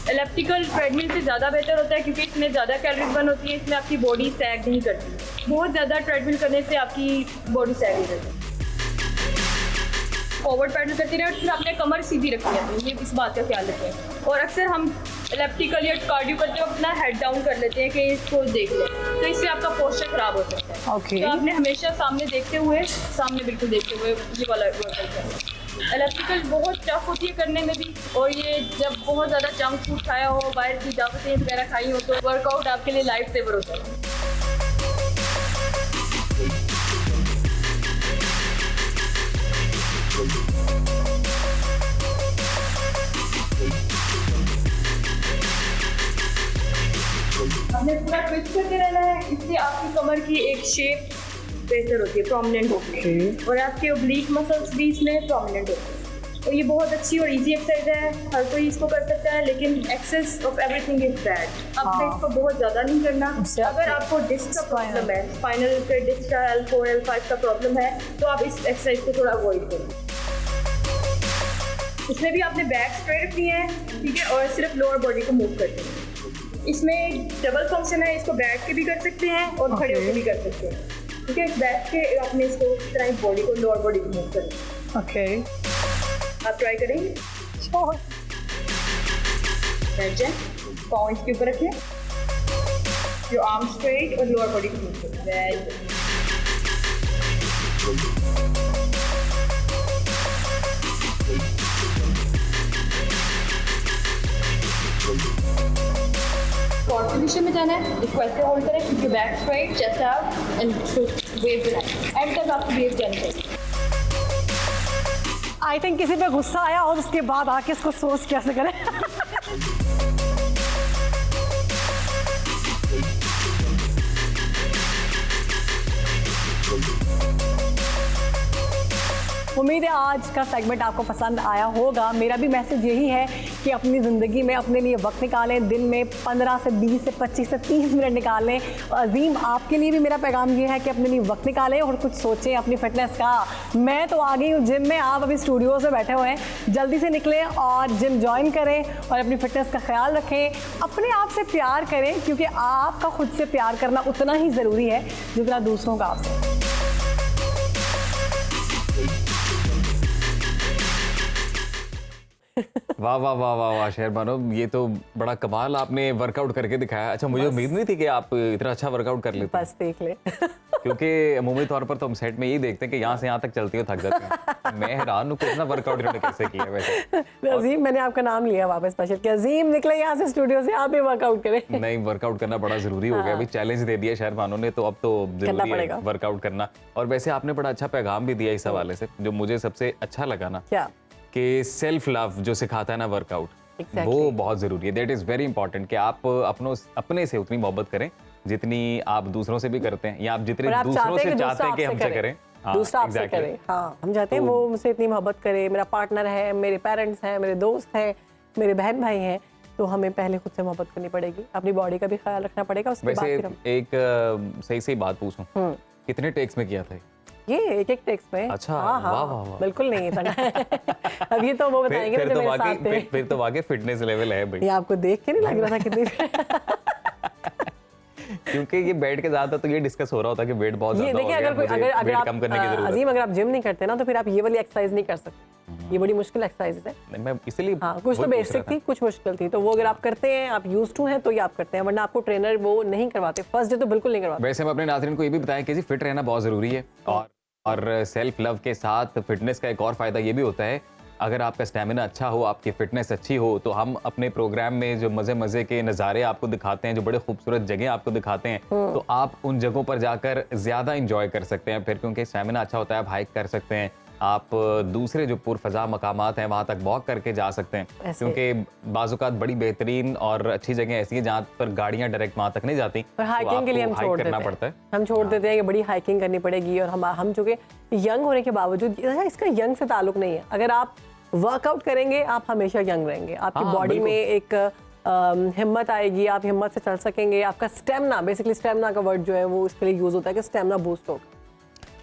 एलिप्टिकल ट्रेडमिल से ज़्यादा बेहतर होता है क्योंकि इसमें ज़्यादा कैलोरीज बर्न होती है, इसमें आपकी बॉडी सैग नहीं करती। बहुत ज़्यादा ट्रेडमिल करने से आपकी बॉडी सैग नहीं करती। फॉरवर्ड पैडल करते रहे और फिर आपने कमर सीधी रखनी है, ये इस बात का ख्याल रखें। और अक्सर हम एलिप्टिकल या कार्डियो करते वक्त अपना हेड डाउन कर लेते हैं कि इसको देख लें, तो इससे आपका पोस्चर खराब हो सकता है। ओके। तो आपने हमेशा सामने देखते हुए, सामने बिल्कुल देखते हुए ये वाला वर्कआउट करना है। एलिप्टिकल बहुत टफ होती है करने में भी और ये जब बहुत ज़्यादा जंक फूड खाया हो, बाहर की दावतें वगैरह खाई हो तो वर्कआउट आपके लिए लाइफ सेवर होता है। हमने पूरा ट्विस्ट करते रहना है, इससे आपकी कमर की एक शेप बेहतर होती है, प्रोमिनेंट होती है और आपके ओब्लिक मसल्स भी इसमें प्रोमिनेंट होते हैं। और ये बहुत अच्छी और इजी एक्सरसाइज है, हर कोई इसको कर सकता है, लेकिन excess of everything is bad. आपने इसको बहुत ज़्यादा नहीं करना। अगर आपको डिस्क का प्रॉब्लम है, स्पाइनल के डिस्क का L4 L5 का प्रॉब्लम है, तो आप इस एक्सरसाइज को थोड़ा अवॉइड करें। इसमें भी आपने बैक स्ट्रेट रखनी है, ठीक है, और सिर्फ लोअर बॉडी को मूव करते हैं। इसमें डबल फंक्शन है, इसको बैठ के भी कर सकते हैं और खड़े होकर भी कर सकते हैं, ठीक है। बैठ के आपने इसको इस तरह बॉडी को, लोअर बॉडी को मूव करना। ओके, आप ट्राई करेंगे। बैठ जाए, पाँव इसके ऊपर रखें, योर आर्म स्ट्रेट और लोअर बॉडी को मूव करें। फॉरवर्ड पोजीशन में जाना है, इसको ऐसे होल्ड करें, क्योंकि back straight, chest out and wave and तक आपको वेव जानी चाहिए। आई थिंक किसी पे गुस्सा आया और उसके बाद आके इसको सोच कैसे करें। उम्मीद है आज का सेगमेंट आपको पसंद आया होगा। मेरा भी मैसेज यही है कि अपनी ज़िंदगी में अपने लिए वक्त निकालें, दिन में 15 से 20 से 25 से 30 मिनट निकालें। अजीम, आपके लिए भी मेरा पैगाम ये है कि अपने लिए वक्त निकालें और कुछ सोचें अपनी फिटनेस का। मैं तो आ गई हूँ जिम में, आप अभी स्टूडियो से बैठे हुए हैं, जल्दी से निकलें और जिम ज्वाइन करें और अपनी फिटनेस का ख्याल रखें। अपने आप से प्यार करें, क्योंकि आपका खुद से प्यार करना उतना ही ज़रूरी है जितना दूसरों का आपसे। वाह वाह वाह वाह वाह शहरबानो, ये तो बड़ा कमाल आपने वर्कआउट करके दिखाया। अच्छा, मुझे उम्मीद नहीं थी कि आप इतना अच्छा वर्कआउट कर लेते, बस देख ले। क्योंकि अमूमी तौर पर तो हम सेट में यही देखते हैं कि यहाँ से यहाँ तक चलती हो थक जाते हैं। मैं हैरान हूँ कि इतना वर्कआउट इन्होंने कैसे किया वैसे। अजीम, मैंने आपका नाम लिया वापस स्पेशल कि अजीम निकले यहाँ से स्टूडियो से, आप भी वर्कआउट करें। नहीं, वर्कआउट करना बड़ा जरूरी हो गया। अभी चैलेंज दे दिया शहरबानो ने, तो अब तो जरूरी है वर्कआउट करना। और वैसे आपने बड़ा अच्छा पैगाम भी दिया इस हवाले से, जो मुझे सबसे अच्छा लगा ना, क्या कि सेल्फ लव जो सिखाता है ना वर्कआउट, वो बहुत जरूरी है। दैट इज वेरी इंपॉर्टेंट कि आप अपने से उतनी मोहब्बत करें जितनी आप दूसरों से भी करते हैं, या आप जितने दूसरों से चाहते हैं कि हमसे करें, दूसरा आपसे करे। हाँ, हम चाहते हैं वो मुझसे इतनी मोहब्बत करे। मेरा पार्टनर है, मेरे पेरेंट्स हैं, मेरे दोस्त हैं, मेरे बहन भाई हैं, तो हमें पहले खुद से मोहब्बत करनी पड़ेगी, अपनी बॉडी का भी ख्याल रखना पड़ेगा। उसके बाद फिर हम एक सही बात पूछूं, कितने टेक्स में किया था ये? एक टेक्स में? अच्छा, हाँ, वाह वाह वाह, बिल्कुल नहीं था। अब ये तो वो बताएंगे फिर तो वाकई फिटनेस लेवल है भाई। ये आपको देख के नहीं लग रहा था कितनी? क्योंकि ये बैठ के ज्यादा तो ये डिस्कस हो रहा होता है कि वेट बहुत ज्यादा हो गया, अगर आप कम करने की जरूरत है। अजीम, अगर आप जिम नहीं करते ना, तो फिर आप ये वाली एक्सरसाइज नहीं कर सकते। ये बड़ी मुश्किल एक्सरसाइज है। मैं इसलिए कुछ तो बेसिक थी, कुछ मुश्किल थी, तो वो अगर आप करते हैं, आप यूज्ड टू हैं, तो ये आप करते हैं, वरना आपको ट्रेनर वो नहीं करवाते। फर्स्ट डे तो बिल्कुल नहीं करवाते। वैसे हम अपने नाज़रीन को ये भी बताएं कि जी फिट रहना बहुत जरूरी है, और सेल्फ लव के साथ फिटनेस का एक और फायदा ये भी होता है, अगर आपका स्टैमिना अच्छा हो, आपकी फिटनेस अच्छी हो, तो हम अपने प्रोग्राम में जो मजे मजे के नज़ारे आपको दिखाते हैं, जो बड़े खूबसूरत जगह आपको दिखाते हैं, तो आप उन जगहों पर जाकर ज्यादा इंजॉय कर सकते हैं फिर, क्योंकि स्टैमिना अच्छा होता है। आप हाइक कर सकते हैं, आप दूसरे जो पुरफजा मकामात हैं वहां तक वॉक करके जा सकते हैं, क्योंकि बाज़-औक़ात बड़ी बेहतरीन और अच्छी जगह ऐसी है जहाँ पर गाड़ियां डायरेक्ट वहां तक नहीं जाती, पर हाइकिंग के लिए हम छोड़ देते हैं। हम छोड़ देते हैं कि बड़ी हाइकिंग करनी पड़ेगी, और हम चूंकि यंग होने के बावजूद, इसका यंग से ताल्लुक नहीं है। अगर आप वर्कआउट करेंगे, आप हमेशा यंग रहेंगे, आपकी बॉडी में एक हिम्मत आएगी, आप हिम्मत से चल सकेंगे। आपका स्टेमिना, बेसिकली स्टेमिना का वर्ड जो है वो इसके लिए यूज होता है कि स्टेमिना बूस्ट होगा।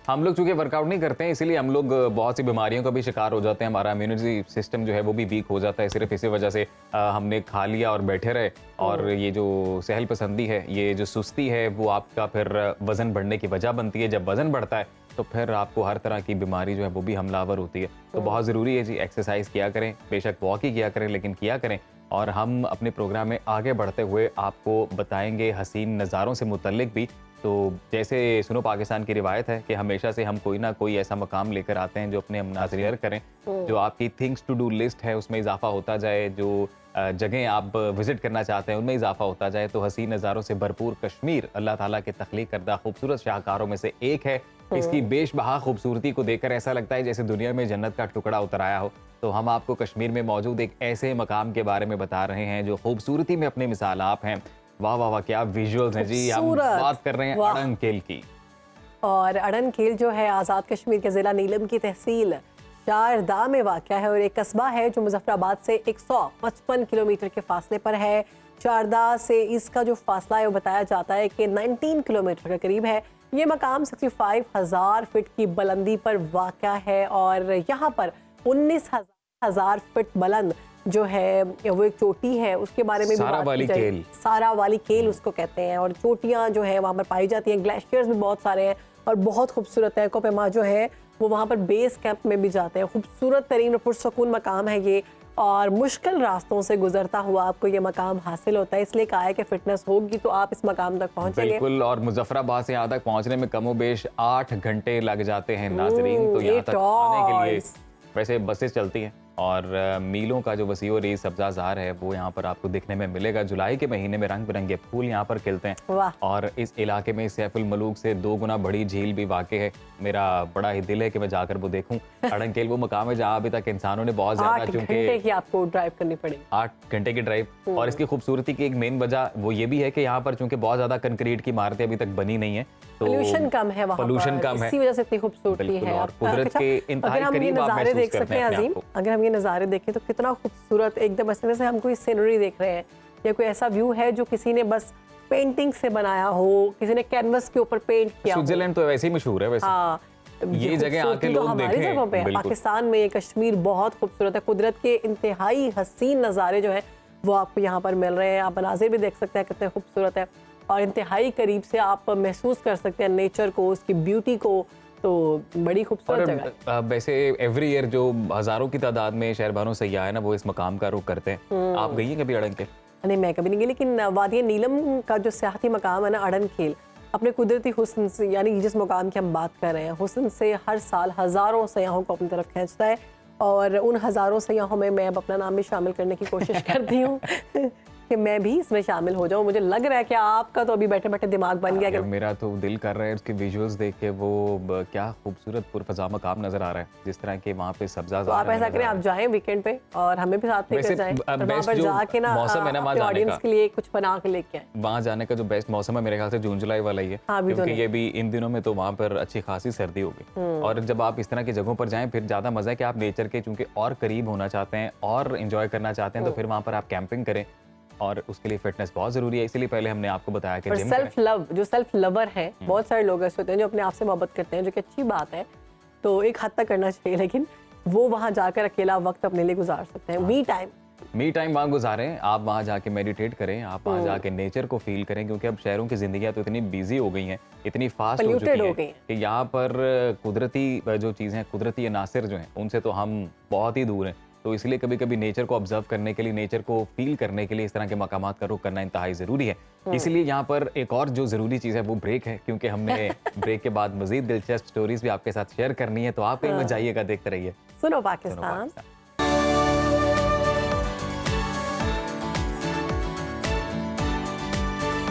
हम लोग चूंकि वर्कआउट नहीं करते हैं, इसीलिए हम लोग बहुत सी बीमारियों का भी शिकार हो जाते हैं। हमारा इम्यूनिटी सिस्टम जो है वो भी वीक हो जाता है, सिर्फ इसी वजह से हमने खा लिया और बैठे रहे। और ये जो सहल पसंदी है, ये जो सुस्ती है, वो आपका फिर वजन बढ़ने की वजह बनती है। जब वजन बढ़ता है तो फिर आपको हर तरह की बीमारी जो है वो भी हमलावर होती है। तो बहुत ज़रूरी है जी, एक्सरसाइज किया करें, बेशक वॉक ही किया करें, लेकिन किया करें। और हम अपने प्रोग्राम में आगे बढ़ते हुए आपको बताएंगे हसीन नज़ारों से मुतल्लिक भी। तो जैसे सुनो पाकिस्तान की रिवायत है कि हमेशा से हम कोई ना कोई ऐसा मकाम लेकर आते हैं जो अपने हम नाज़रीन करें, जो आपकी थिंग्स टू डू लिस्ट है उसमें इजाफा होता जाए, जो जगह आप विजिट करना चाहते हैं उनमें इजाफा होता जाए। तो हसीन नज़ारों से भरपूर कश्मीर अल्लाह ताला के तख्लीक करदा खूबसूरत शाहकारों में से एक है। इसकी बेशबहा खूबसूरती को देखकर ऐसा लगता है जैसे दुनिया में जन्नत का टुकड़ा उतर आया हो। तो हम आपको कश्मीर में मौजूद एक ऐसे मकाम के बारे में बता रहे हैं जो खूबसूरती में अपने मिसाल आप हैं। वाह वाह वाह, क्या विजुअल्स हैं जी। हम बात कर रहे हैं अड़नकेल की, और अड़नकेल जो है आज़ाद कश्मीर के ज़िला नीलम की तहसील शारदा में वाक़या है, और एक कस्बा है जो मुजफ्फराबाद से 155 किलोमीटर के फासले पर है। शारदा से इसका जो फासला है वो बताया जाता है कि 19 किलोमीटर के करीब है। ये मकाम 65,000 फीट की बुलंदी पर वाक़या है, और यहाँ पर 19,000 फीट बुलंद जो है वो एक चोटी है, उसके बारे में भी सारा वाली केल, सारा वाली केल उसको कहते हैं। और चोटियाँ जो है वहाँ पर पाई जाती हैं, ग्लेशियर्स भी बहुत सारे हैं और बहुत खूबसूरत है। कोपेमा जो है वो वहाँ पर बेस कैंप में भी जाते हैं। खूबसूरत तरीन और पुरसकून मकाम है ये, और मुश्किल रास्तों से गुजरता हुआ आपको ये मकाम हासिल होता है। इसलिए कहा है कि फिटनेस होगी तो आप इस मकाम तक पहुंचेंगे। बिल्कुल, और मुजफ्फराबाद से यहाँ तक पहुंचने में कमोबेश 8 घंटे लग जाते हैं नाजरीन। तो यहाँ तक आने के लिए वैसे बसेस चलती हैं, और मीलों का जो वसी और रेज़ सब्ज़ाज़ार है वो यहाँ पर आपको दिखने में मिलेगा। जुलाई के महीने में रंग बिरंगे फूल यहाँ पर खिलते हैं वाह। और इस इलाके में सैफुल मलूक से 2 गुना बड़ी झील भी वाक़ई है। मेरा बड़ा ही दिल है कि मैं जाकर वो देखूं। अड़ंकेल वो मकाम है जहाँ अभी तक इंसानों ने बहुत ज़्यादा 8 घंटे की आपको ड्राइव करनी पड़ेगी। 8 घंटे की ड्राइव। और इसकी खूबसूरती की एक मेन वजह वो ये भी है कि यहाँ पर चूंकि बहुत ज़्यादा कंक्रीट की इमारतें अभी तक बनी नहीं है तो पोल्यूशन कम है वहाँ पोल्यूशन पर, कम है, इसी वजह से इतनी खूबसूरती बिल्कुल। है। और कुदरत अच्छा, के इंतहाई अगर हम ये करीब आप नज़ारे महसूस देख करते सकते हैं हैं अपने अजीम, आप को। अगर हम ये नज़ारे देखें तो कितना खूबसूरत, एकदम ऐसे जैसे हम कोई सीनरी देख रहे हैं या कोई ऐसा व्यू है जो किसी ने बस पेंटिंग से बनाया हो, किसी ने कैनवस के ऊपर पेंट किया हो। स्विट्जरलैंड तो वैसे ही मशहूर है वैसे। हाँ, ये जगह खूबसूरती आके तो लोग हमारी देखें, जगहों पे है। बिल्कुल। पाकिस्तान में कश्मीर बहुत खूबसूरत है। कुदरत के इंतहाई हसीन नज़ारे जो है वो आपको यहाँ पर मिल रहे हैं। आप मनाज़िर भी देख सकते हैं कितने खूबसूरत है और इंतहाई करीब से आप महसूस कर सकते हैं नेचर को, उसकी ब्यूटी को। तो बड़ी खूबसूरत जगह है। और वैसे एवरी ईयर जो हजारों की तादाद में शहरबानों सयाह है ना वो इस मकाम का रुख करते हैं। आप गई हैं कभी अड़ंकेल? नहीं, मैं कभी नहीं गई, लेकिन वादी नीलम का जो सियाहती मकाम है ना अड़ंकेल, अपने कुदरती हुस्न से, यानी जिस मुकाम की हम बात कर रहे हैं, हुस्न से हर साल हज़ारों सयाहों को अपनी तरफ खींचता है और उन हज़ारों सयाहों में मैं अब अपना नाम भी शामिल करने की कोशिश करती हूँ कि मैं भी इसमें शामिल हो जाऊँ। मुझे लग रहा है कि आपका तो अभी बैठे बैठे दिमाग बन गया कि मेरा तो दिल कर रहा है उसके विजुअल्स देख के। वो क्या खूबसूरत पुरफजा मकाम नजर आ रहा है, जिस तरह के वहाँ पे सब्जा। तो आप ऐसा करें, आप जाएं वीकेंड पे और हमें भी साथ लेकर जाएं और वहाँ पर जाके ना मौसम है ना वहाँ अपने जाने ऑडियंस का, के लिए कुछ बना के लेके आए। वहाँ जाने का जो बेस्ट मौसम है मेरे ख्याल से जून जुलाई वाला ही है। हाँ, अभी तो क्योंकि नहीं। ये भी इन दिनों में तो वहाँ पर अच्छी खासी सर्दी होगी। और जब आप इस तरह की जगहों पर जाएं फिर ज्यादा मजा है कि आप नेचर के चूंकि और करीब होना चाहते हैं और एंजॉय करना चाहते हैं तो फिर वहाँ पर आप कैंपिंग करें और उसके लिए फिटनेस बहुत जरूरी है। इसीलिए पहले हमने आपको बताया कि और जिम सेल्फ लव, जो सेल्फ लवर है, बहुत सारे लोग ऐसे होते हैं जो अपने आप से मोहब्बत करते हैं, जो कि अच्छी बात है, तो एक हद तक करना चाहिए, लेकिन वो वहाँ जाकर अकेला वक्त अपने लिए गुजार सकते हैं। मी टाइम वहाँ गुजारें, आप वहाँ जाके मेडिटेट करें, आप वहाँ जाके नेचर को फील करें। क्योंकि अब शहरों की जिंदगियाँ तो इतनी बिजी हो गई हैं, इतनी फास्ट हो Polluted चुकी हो गई हैं हैं। कि यहाँ पर कुदरती जो चीज़ें, कुदरती अनासिर जो हैं उनसे तो हम बहुत ही दूर हैं। तो इसलिए कभी कभी नेचर को ऑब्जर्व करने के लिए, नेचर को फील करने के लिए इस तरह के मकामात का रुख करना इंतहाई ज़रूरी है। इसलिए यहाँ पर एक और जो ज़रूरी चीज़ है वो ब्रेक है, क्योंकि हमने ब्रेक के बाद मज़ीद दिलचस्प स्टोरीज भी आपके साथ शेयर करनी है। तो आप कहीं मत जाइएगा, देखते रहिए सुनो Pakistan.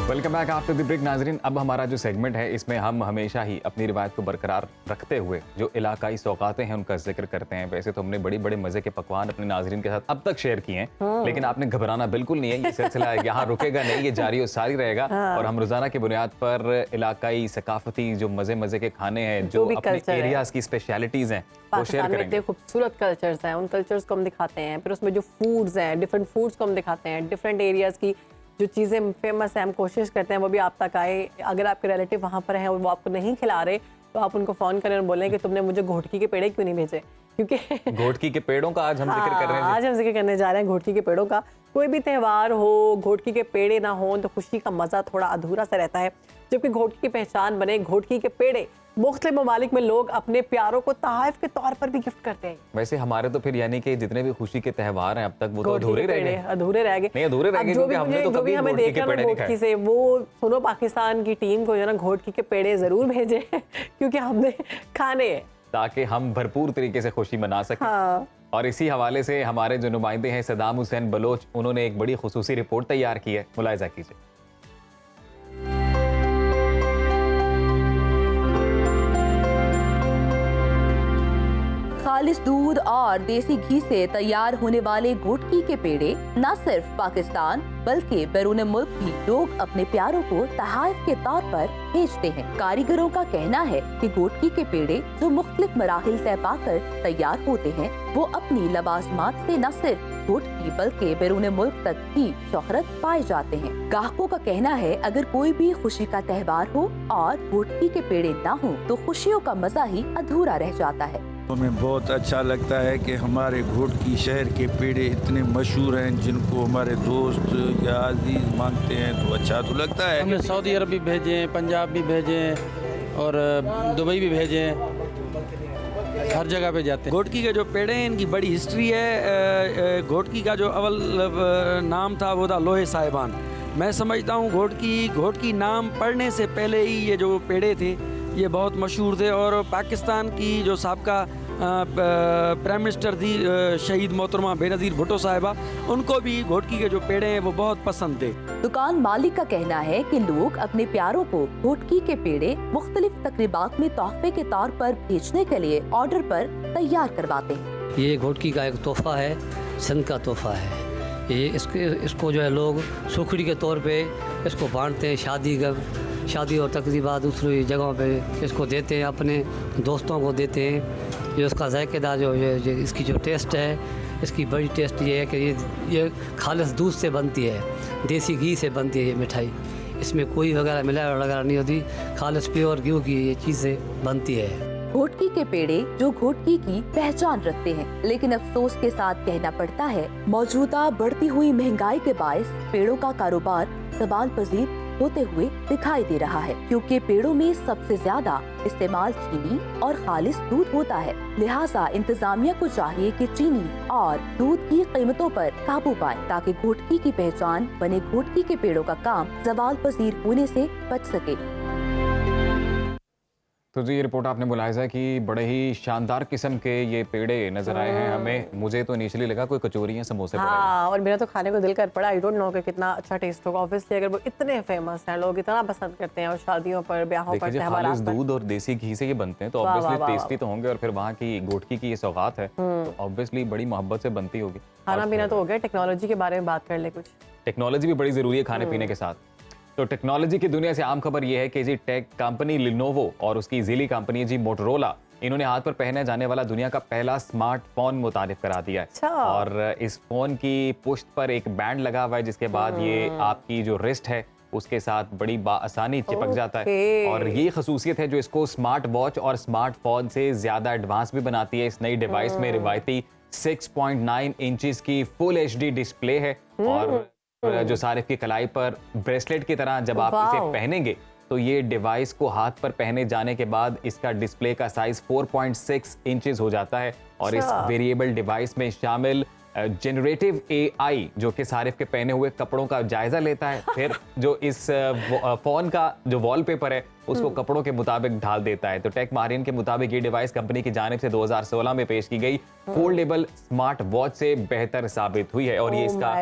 Welcome back after the break नाजरीन। अब हमारा जो सेगमेंट है इसमें हम हमेशा ही अपनी रिवायत को बरकरार रखते हुए जो इलाकाई सौगातें हैं उनका जिक्र करते हैं। वैसे तो हमने बड़ी बड़े मजे के पकवान अपने नाजरीन के साथ अब तक शेयर किए हैं, लेकिन आपने घबराना बिल्कुल नहीं है, ये सिलसिला यहाँ रुकेगा नहीं, ये जारी और सारी रहेगा। और हम रोजाना की बुनियाद पर इलाकाई सकाफती जो मजे मजे के खाने हैं, जो भी अपने culture है। एरियाज की स्पेशलिटीज हैं वो शेयर पाकिस्तान में करेंगे। इतने खूबसूरत कल्चर्स हैं, उन कल्चर्स को हम दिखाते हैं। फिर उसमें जो फूड्स हैं, डिफरेंट फूड्स को हम दिखाते हैं। डिफरेंट एरियाज की जो चीज़ें फेमस हैं हम कोशिश करते हैं वो भी आप तक आए। अगर आपके रिलेटिव वहाँ पर हैं और वो आपको नहीं खिला रहे तो आप उनको फ़ोन करें और बोलें कि तुमने मुझे घोटकी के पेड़े क्यों नहीं भेजे, क्योंकि घोटकी के पेड़ों का आज हम जिक्र कर रहे हैं। आज हम जिक्र करने जा रहे हैं घोटकी के पेड़ों का। कोई भी त्यौहार हो, घोटकी के पेड़े ना हो तो खुशी का मज़ा थोड़ा अधूरा सा रहता है। जबकि घोटकी की पहचान बने घोटकी के पेड़े, मुख्तलिफ ममालिक में लोग अपने प्यारों को तोहफ़े के तौर पर भी गिफ्ट करते हैं। वैसे हमारे तो फिर यानी कि जितने भी खुशी के त्यौहार हैं अब तक वो तो घोटकी अधूरे के रह पेड़े गए। अधूरे रह गए। नहीं, अधूरे रह अब गए जो क्योंकि भी हमने मुझे तो जो भी कभी हमें घोटकी के देखना पेड़े ना नहीं घोटकी खाए। से, वो सुनो पाकिस्तान की टीम को जो है ना घोटकी के पेड़े जरूर भेजे क्योंकि हमने खाने हैं, ताकि हम भरपूर तरीके से खुशी मना सकें। हाँ। और इसी हवाले से हमारे जो नुमाइंदे हैं सदाम हुसैन बलोच, उन्होंने एक बड़ी खुसूसी रिपोर्ट तैयार की है, मुलाहिजा कीजिए। खालिस दूध और देसी घी से तैयार होने वाले घोटकी के पेड़े न सिर्फ पाकिस्तान बल्कि बैरून मुल्क भी लोग अपने प्यारों को तोहफ़े के तौर पर भेजते हैं। कारीगरों का कहना है कि घोटकी के पेड़े जो मुख्तलिफ मराहिल तय पाकर तैयार होते हैं वो अपनी लवाजमात से न सिर्फ घोटकी बल्कि बैरून मुल्क तक भी शोहरत पाए जाते हैं। ग्राहकों का कहना है अगर कोई भी खुशी का त्यौहार हो और घोटकी के पेड़े न हो तो खुशियों का मजा ही अधूरा रह जाता है। हमें बहुत अच्छा लगता है कि हमारे घोटकी शहर के पेड़े इतने मशहूर हैं, जिनको हमारे दोस्त या अजीज मांगते हैं तो अच्छा तो लगता है। हमने सऊदी अरब भी भेजे हैं, पंजाब भी भेजे हैं और दुबई भी भेजे हैं, हर जगह पे जाते हैं। घोटकी के जो पेड़े हैं इनकी बड़ी हिस्ट्री है। घोटकी का जो अव्वल नाम था वो था लोहे साहिबान। मैं समझता हूँ घोटकी नाम पढ़ने से पहले ही ये जो पेड़े थे ये बहुत मशहूर थे और पाकिस्तान की जो साबका प्राइम मिनिस्टर थी शहीद मोहतरमा बेनज़ीर भुट्टो साहिबा, उनको भी घोटकी के जो पेड़े हैं वो बहुत पसंद थे। दुकान मालिक का कहना है कि लोग अपने प्यारों को घोटकी के पेड़े मुख्तलिफ तकरीबात में तोहफे के तौर पर भेजने के लिए ऑर्डर पर तैयार करवाते हैं। ये घोटकी का एक तोहफा है, संत का तोहफा है। ये इसको जो है लोग सुखड़ी के तौर पे इसको बांटते हैं, शादी और तकरीबा दूसरी जगहों पे इसको देते हैं, अपने दोस्तों को देते हैं। ये उसका जायकेदार जो इसकी जो टेस्ट है, इसकी बड़ी टेस्ट ये है कि ये खालिस दूध से बनती है, देसी घी से बनती है ये मिठाई। इसमें कोई मिलावट वगैरह नहीं होती, खालिस प्योर घी की ये चीज़ें बनती है। घोटकी के पेड़े जो घोटकी की पहचान रखते हैं, लेकिन अफसोस के साथ कहना पड़ता है मौजूदा बढ़ती हुई महंगाई के बायस पेड़ों का कारोबार सवाल पजीर होते हुए दिखाई दे रहा है, क्योंकि पेड़ों में सबसे ज्यादा इस्तेमाल चीनी और खालिस दूध होता है। लिहाजा इंतजामिया को चाहिए कि चीनी और दूध की कीमतों पर काबू पाए ताकि घोटकी की पहचान बने घोटकी के पेड़ों का काम सवाल पजीर होने से बच सके। तो जी ये रिपोर्ट आपने मुलाहिजा है कि बड़े ही शानदार किस्म के ये पेड़े नजर आए हैं हमें। मुझे तो इनिशियली लगा कोई कचौरी या समोसे पड़े हैं। हाँ, और मेरा तो खाने को दिल कर पड़ा। आई डोंट नो कि कितना अच्छा टेस्ट होगा। ऑब्वियसली अगर वो इतने फेमस हैं, लोग इतना पसंद करते हैं और शादियों पर, ब्याहों पर, त्योहारों पर दूध और देसी घी से ये बनते हैं तो ऑब्वियसली टेस्टी तो होंगे। और फिर वहाँ की घोटकी की ये सौगात है, ऑब्वियसली बड़ी मोहब्बत से बनती होगी। खाना पीना तो हो गया, टेक्नोलॉजी के बारे में बात कर ले कुछ। टेक्नोलॉजी भी बड़ी जरूरी है खाने पीने के साथ। तो टेक्नोलॉजी की दुनिया से आम खबर यह है कि जी टेक कंपनी लिनोवो और उसकी ज़िली कंपनी जी मोटोरोला, इन्होंने हाथ पर पहने जाने वाला दुनिया का पहला स्मार्टफोन मुतारिफ करा दिया है। अच्छा। और इस फोन की पुश्त पर एक बैंड लगा हुआ है जिसके बाद ये आपकी जो रिस्ट है उसके साथ बड़ी आसानी चिपक जाता है। और ये खसूसियत है जो इसको स्मार्ट वॉच और स्मार्टफोन से ज्यादा एडवांस भी बनाती है। इस नई डिवाइस में रिवायती 6.9 इंचेस की फुल HD डिस्प्ले है और जो सारिफ की कलाई पर ब्रेसलेट की तरह जब आप इसे पहनेंगे तो ये डिवाइस को हाथ पर पहने जाने के बाद इसका डिस्प्ले का साइज 4.6 इंचेस हो जाता है। और इस वेरिएबल डिवाइस में शामिल जनरेटिव AI जो कि सारिफ के पहने हुए कपड़ों का जायजा लेता है, फिर जो इस फोन का जो वॉलपेपर है उसको कपड़ों के मुताबिक ढाल देता है। तो टेक माहिरीन के मुताबिक ये डिवाइस कंपनी की जानिब से 2016 में पेश की गई फोल्डेबल स्मार्ट वॉच से बेहतर साबित हुई है और ये इसका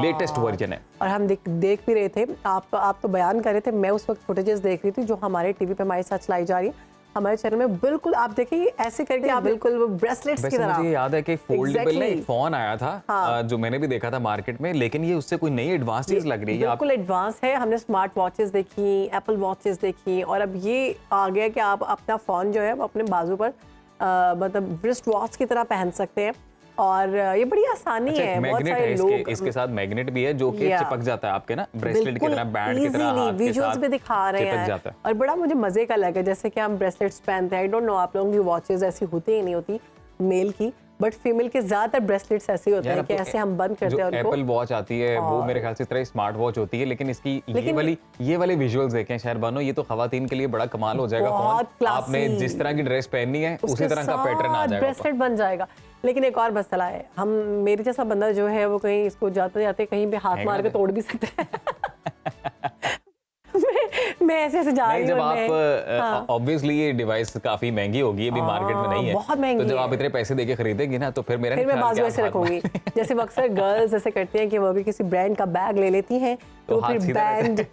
लेटेस्ट वर्जन है। और हम देख भी रहे थे, आप तो बयान कर रहे थे, मैं उस वक्त फुटेजेस देख रही थी जो हमारे टीवी पे हमारे साथ चलाई जा रही है हमारे चैनल में। बिल्कुल आप देखिए ऐसे करके आप बिल्कुल ब्रेसलेट्स की तरह। मुझे याद है कि फोल्डेबल ना एक फोन आया था जो मैंने भी देखा था मार्केट में, लेकिन ये उससे कोई नई एडवांस चीज लग रही है। बिल्कुल एडवांस है। हमने स्मार्ट वॉचेस देखी, एप्पल वॉचेस देखी और अब ये आ गया कि आप अपना फोन जो है वो अपने बाजू पर मतलब रिस्ट वॉच की तरह पहन सकते हैं और ये बड़ी आसानी है। बहुत सारे लोग इसके साथ मैग्नेट भी है जो कि चिपक जाता है आपके ना ब्रेसलेट की तरह, बैंड की तरह हाथ के साथ भी दिखा रहे हैं। और बड़ा मुझे मजे का लगा जैसे कि हम ब्रेसलेट्स पहनते हैं। आई डोंट नो आप लोगों की वॉचेस ऐसी होती ही नहीं होती मेल की, बट फीमेल के ज्यादातर ब्रेसलेट्स ऐसे होते हैं कि ऐसे हम बंद करते हैं उनको। एप्पल वॉच आती है वो मेरे ख्याल से इस तरह स्मार्ट वॉच होती है, लेकिन इसकी ये वाले विजुअल्स देखें शहरबानो, ये तो खवातीन के लिए बड़ा कमाल हो जाएगा। फोन आपने जिस तरह की ड्रेस पहननी है उसी तरह का पैटर्न आ जाएगा, ब्रेसलेट बन जाएगा। लेकिन एक और मसला है, हम मेरे जैसा बंदा जो है वो कहीं इसको जाते जाते कहीं भी हाथ मार के तोड़ भी सकते हैं। मैं ऐसे जा रही हूं। जब आप ऑब्वियसली ये डिवाइस काफी महंगी होगी, ये भी मार्केट में नहीं है, बहुत महंगी तो जब आप इतने पैसे देके खरीदेंगे ना तो फिर मैं बाजू ऐसे रखूंगी। जैसे वो अक्सर गर्ल्स ऐसे करती हैं कि वो भी किसी ब्रांड का बैग ले लेती हैं तो फिर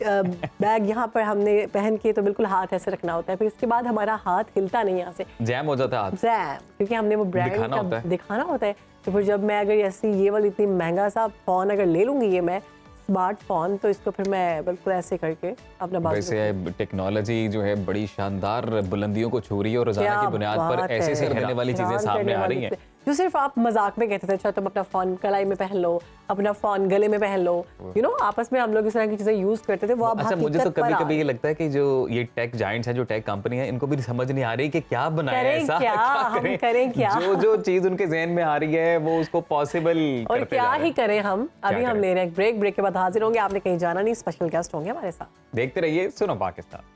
बैग यहाँ पर हमने पहन के तो बिल्कुल हाथ ऐसे रखना होता है, फिर इसके बाद हमारा हाथ हिलता नहीं, यहाँ से जैम हो जाता है हाथ, जैम, क्योंकि हमने वो ब्रांड का दिखाना होता है। तो फिर जब मैं अगर ऐसी ये वाली इतनी महंगा सा फोन अगर ले लूंगी ये मैं स्मार्टफोन, तो इसको फिर मैं बिल्कुल ऐसे करके अपना बाजू। वैसे टेक्नोलॉजी जो है बड़ी शानदार बुलंदियों को छू रही है और रोजाना की बुनियाद पर ऐसे ऐसे रहने वाली चीजें सामने आ रही हैं जो सिर्फ आप मजाक में कहते थे, अच्छा तुम अपना फोन कलाई में पहन लो, अपना फोन गले में पहन लो, यू नो आपस में हम लोग इस तरह की चीजें यूज करते थे, वो अब अच्छा मुझे तो कभी कभी ये लगता है कि जो ये टेक जायंट्स हैं, जो टेक कंपनी है, इनको भी समझ नहीं आ रही कि क्या बनाए ऐसा, क्या करें क्या, जो चीज उनके जहन में आ रही है वो उसको पॉसिबल और क्या ही करें हम। अभी हम ले रहे हैं ब्रेक के बाद हाजिर होंगे। आपने कहीं जाना नहीं, स्पेशल गेस्ट होंगे हमारे साथ। देखते रहिए सुनो Pakistan.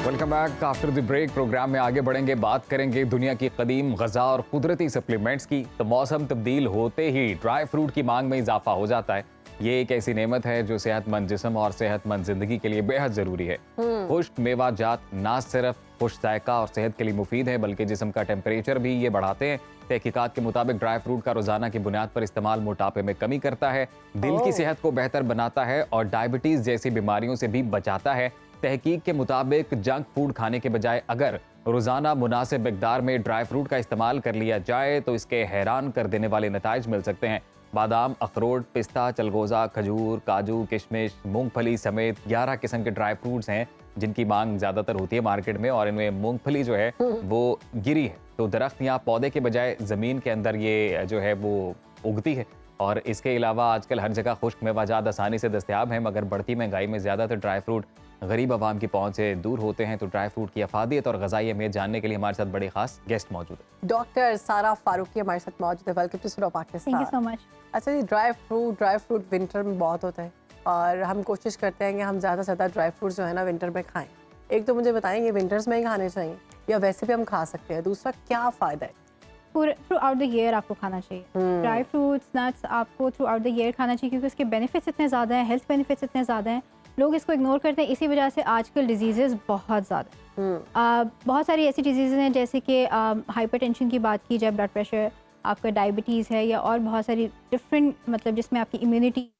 Welcome back after the break. Programme में आगे बढ़ेंगे, बात करेंगे दुनिया की कदीम ग़ज़ा और कुदरती सप्लीमेंट्स की। तो मौसम तब्दील होते ही ड्राई फ्रूट की मांग में इजाफा हो जाता है। ये एक ऐसी नेमत है जो सेहतमंद जिस्म और सेहतमंद जिंदगी के लिए बेहद ज़रूरी है। खुश्क मेवा जात ना सिर्फ खुश जायका और सेहत के लिए मुफीद है बल्कि जिस्म का टेम्परेचर भी ये बढ़ाते हैं। तहकीकात के मुताबिक ड्राई फ्रूट का रोज़ाना की बुनियाद पर इस्तेमाल मोटापे में कमी करता है, दिल की सेहत को बेहतर बनाता है और डायबिटीज़ जैसी बीमारियों से भी बचाता है। तहकीक के मुताबिक जंक फूड खाने के बजाय अगर रोज़ाना मुनासिब मिकदार में ड्राई फ्रूट का इस्तेमाल कर लिया जाए तो इसके हैरान कर देने वाले नताइज मिल सकते हैं। बादाम, अखरोट, पिस्ता, चलगोज़ा, खजूर, काजू, किशमिश, मूंगफली समेत 11 किस्म के ड्राई फ्रूट्स हैं जिनकी मांग ज़्यादातर होती है मार्केट में, और इनमें मूंगफली जो है वो गिरी है, तो दरख्त या पौधे के बजाय ज़मीन के अंदर ये जो है वो उगती है। और इसके अलावा आजकल हर जगह खुश्क मेवाजात आसानी से दस्तयाब हैं, मगर बढ़ती महंगाई में ज़्यादातर ड्राई फ्रूट गरीब आवाम की पहुंच से दूर होते हैं। तो ड्राई फ्रूट की अफादियत और ग़ज़ाई अहमियत जानने के लिए हमारे साथ बड़े खास गेस्ट मौजूद है। डॉक्टर सारा फारूकी हमारे साथ मौजूद है। वेलकम टू सुनो Pakistan. Thank you so much. अच्छा जी, ड्राई फ्रूट विंटर में बहुत होता है और हम कोशिश करते हैं कि हम ज़्यादा से ज़्यादा ड्राई फ्रूट जो है ना विंटर में खाएं। एक तो मुझे बताएं ये विंटर्स में ही खाने चाहिए या वैसे भी हम खा सकते हैं? दूसरा क्या फ़ायदा है? थ्रू आउट द ईयर आपको खाना चाहिए। ड्राई फ्रूट्स, नट्स आपको थ्रू आउट द ईयर खाना चाहिए क्योंकि उसके बेनिफिट्स इतने ज़्यादा हैं, हेल्थ बेनिफिट्स इतने ज़्यादा हैं, लोग इसको इग्नोर करते हैं। इसी वजह से आजकल डिजीज़ बहुत ज़्यादा बहुत सारी ऐसी डिजीज़ हैं जैसे कि हाइपरटेंशन की बात की जाए, ब्लड प्रेशर, आपका डायबिटीज़ है, या और बहुत सारी डिफरेंट मतलब जिसमें आपकी इम्यूनिटी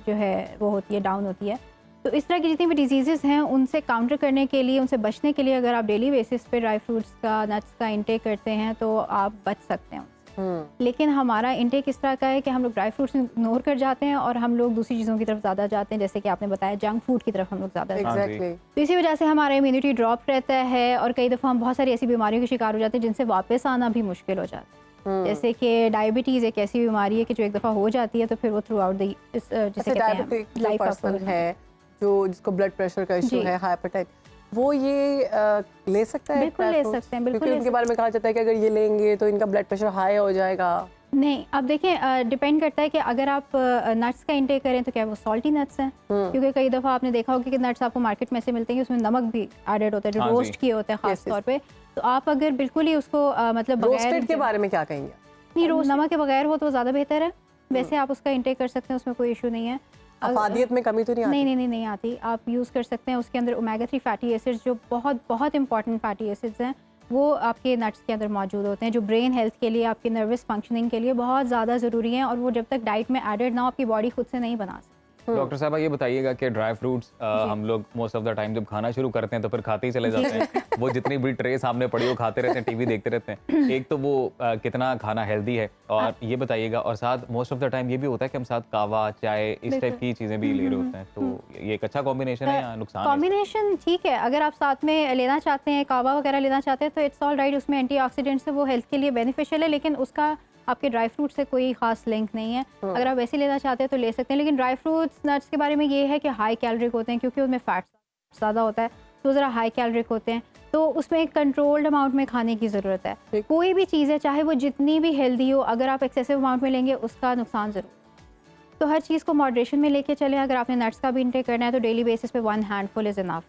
जो है वो होती है, डाउन होती है। तो इस तरह की जितनी भी डिजीज़ हैं उनसे काउंटर करने के लिए, उनसे बचने के लिए अगर आप डेली बेसिस पे ड्राई फ्रूट्स का, नट्स का इंटेक करते हैं तो आप बच सकते हैं उनसे। लेकिन हमारा इंटेक इस तरह का है कि हम लोग ड्राई फ्रूट्स इग्नोर कर जाते हैं और हम लोग दूसरी चीज़ों की तरफ ज़्यादा जाते हैं, जैसे कि आपने बताया जंक फूड की तरफ हम लोग ज़्यादा जाते हैं। तो इसी वजह से हमारा इम्यूनिटी ड्रॉप रहता है और कई दफ़ा हम बहुत सारी ऐसी बीमारियों के शिकार हो जाते हैं जिनसे वापस आना भी मुश्किल हो जाता है। जैसे कि डायबिटीज़ एक ऐसी बीमारी है कि जो एक दफ़ा हो जाती है तो फिर वो थ्रू आउट द जिसे कहते हैं लाइफ है जो जिसको ब्लड प्रेशर का इशू है, हाइपरटेंशन, वो ये ले सकता है? बिल्कुल ले सकते हैं, बिल्कुल। क्योंकि उनके बारे में कहा जाता है कि अगर ये लेंगे तो इनका ब्लड प्रेशर हाई हो जाएगा। नहीं, अब देखें डिपेंड करता है कि अगर आप नट्स का इंटेक करें तो क्या वो सॉल्टी नट्स हैं, क्योंकि कई दफ़ा आपने देखा होगा कि नट्स आपको मार्केट में से मिलते हैं उसमें नमक भी एडेड होता है, जो रोस्ट किए होते हैं खास तौर पे। तो आप अगर बिल्कुल ही उसको मतलब रोस्टेड के बारे में क्या कहेंगे? नहीं, रोस्ट नमक के बगैर हो तो ज़्यादा बेहतर है। वैसे आप उसका इंटेक कर सकते हैं, उसमें कोई इशू नहीं है। अफादियत में कमी तो नहीं आती? नहीं आती। आप यूज़ कर सकते हैं उसके अंदर ओमेगा 3 फैटी एसिड्स, जो बहुत बहुत इंपॉर्टेंट फैटी एसिड्स हैं, वो आपके नट्स के अंदर मौजूद होते हैं, जो ब्रेन हेल्थ के लिए, आपके नर्वस फंक्शनिंग के लिए बहुत ज़्यादा ज़रूरी हैं, और वो जब तक डाइट में एडेड ना हो आपकी बॉडी खुद से नहीं बना सकती। डॉक्टर साहब ये बताइएगा कि ड्राई फ्रूट्स हम लोग मोस्ट ऑफ द टाइम जब खाना शुरू करते हैं तो फिर खाते ही चले जाते हैं। वो जितनी भी ट्रे सामने पड़ी हो खाते रहते हैं, टीवी देखते रहते हैं। एक तो वो कितना खाना हेल्दी है, और ये बताइएगा, और साथ मोस्ट ऑफ द टाइम ये भी होता है कि हम साथ कावा, चाय, इस टाइप की चीज़ें भी ले रहे होते हैं, तो ये एक अच्छा कॉम्बिनेशन है या नुकसान? कॉम्बिनेशन ठीक है, अगर आप साथ में लेना चाहते हैं, कावा वगैरह लेना चाहते हैं तो इट्स ऑल राइट, उसमें एंटीऑक्सीडेंट्स है, वो हेल्थ के लिए बेनिफिशियल है, लेकिन उसका आपके ड्राई फ्रूट से कोई खास लिंक नहीं है। अगर आप वैसे लेना चाहते हैं तो ले सकते हैं, लेकिन ड्राई फ्रूट्स, नट्स के बारे में ये है कि हाई कैलोरिक होते हैं क्योंकि उनमें फैट ज़्यादा होता है, तो ज़रा हाई कैलोरिक होते हैं, तो उसमें एक कंट्रोल्ड अमाउंट में खाने की ज़रूरत है। कोई भी चीज़ है, चाहे वो जितनी भी हेल्दी हो, अगर आप एक्सेसिव अमाउंट में लेंगे उसका नुकसान ज़रूर। तो हर चीज़ को मॉडरेशन में लेके चलें। अगर आपने नट्स का भी इंटेक करना है तो डेली बेसिस पे 1 हैंडफुल इज़ इनफ।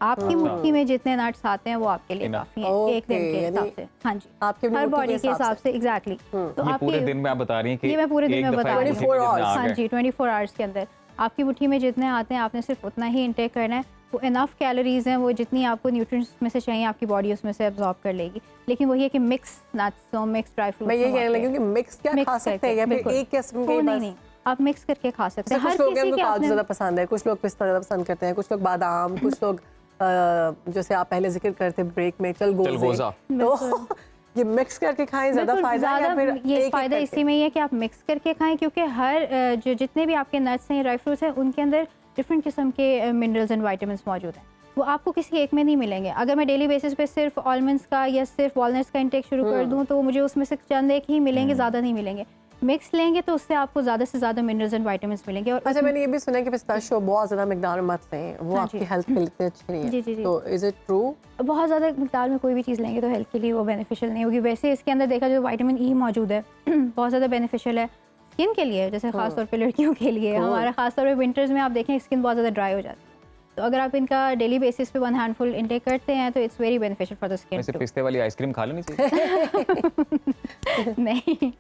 आपकी मुट्ठी में जितने नट्स आते हैं वो आपके लिए काफी हैं, एक दिन के हिसाब से। हाँ जी, आपके हर बॉडी के हिसाब से एग्जैक्टली। तो आपके पूरे दिन में आप बता रही हैं कि ये मैं पूरे दिन में बता रही हूँ 24 आवर्स। हाँ जी, 24 आवर्स के अंदर आपकी मुट्ठी में जितने आते हैं आपने सिर्फ उतना ही इंटेक करना है। वो इनफ कैलोरीज हैं, वो जितनी आपको न्यूट्रिएंट्स में से चाहिए आपकी बॉडी उसमें से एब्जॉर्ब कर लेगी। लेकिन वही है कि मिक्स नट्स हो, मिक्स ड्राई फ्रूट्स। मैं ये कहने लगी कि मिक्स क्या खा सकते हैं या फिर एक किस्म के? नहीं, आप मिक्स करके खा सकते हैं। हर किसी को काजू ज़्यादा पसंद है, कुछ लोग पिस्ता ज़्यादा पसंद करते हैं, कुछ लोग बादाम, कुछ लोग जैसे आप पहले जिक्र करते ब्रेक में चलगोज़ा, तो ये मिक्स करके खाएं ज़्यादा फायदा है या फिर ये फ़ायदा इसी में ही है कि आप मिक्स करके खाएं, क्योंकि हर जो जितने भी आपके नट्स हैं, ड्राई फ्रूट्स हैं, उनके अंदर डिफरेंट किस्म के मिनरल्स एंड वाइटामिन्स मौजूद हैं, वो आपको किसी एक में नहीं मिलेंगे। अगर मैं डेली बेसिस पे सिर्फ आलमंड्स का या सिर्फ वॉलनट्स का इंटेक शुरू कर दूँ तो मुझे उसमें से चंद एक ही मिलेंगे, ज़्यादा नहीं मिलेंगे। मिक्स लेंगे तो उससे आपको ज़्यादा से ज़्यादा मिनरल्स एंड विटामिन्स मिलेंगे। और अच्छा, मैंने ये भी सुना है कि पिस्ताशियो बहुत ज़्यादा मिकदार में मत लें, वो आपकी हेल्थ के लिए इतने अच्छे नहीं है। जी जी जी। तो इज़ इट ट्रू? बहुत ज़्यादा मिकदार में कोई भी चीज़ लेंगे तो हेल्थ के लिए वो बेनिफिशियल नहीं होगी। वैसे इसके अंदर देखा जो विटामिन ई मौजूद है बहुत ज़्यादा बेनिफिशियल है स्किन के लिए, जैसे खासतौर पर लड़कियों के लिए। हमारा खासतौर पर विंटर्स में आप देखें स्किन बहुत ज़्यादा ड्राई हो जाती है, तो अगर आप इनका डेली बेसिस पे 1 हैंडफुल इनटेक करते हैं तो it's very beneficial for the skin वैसे पिस्ते वाली आइसक्रीम खा लेनी चाहिए। नहीं,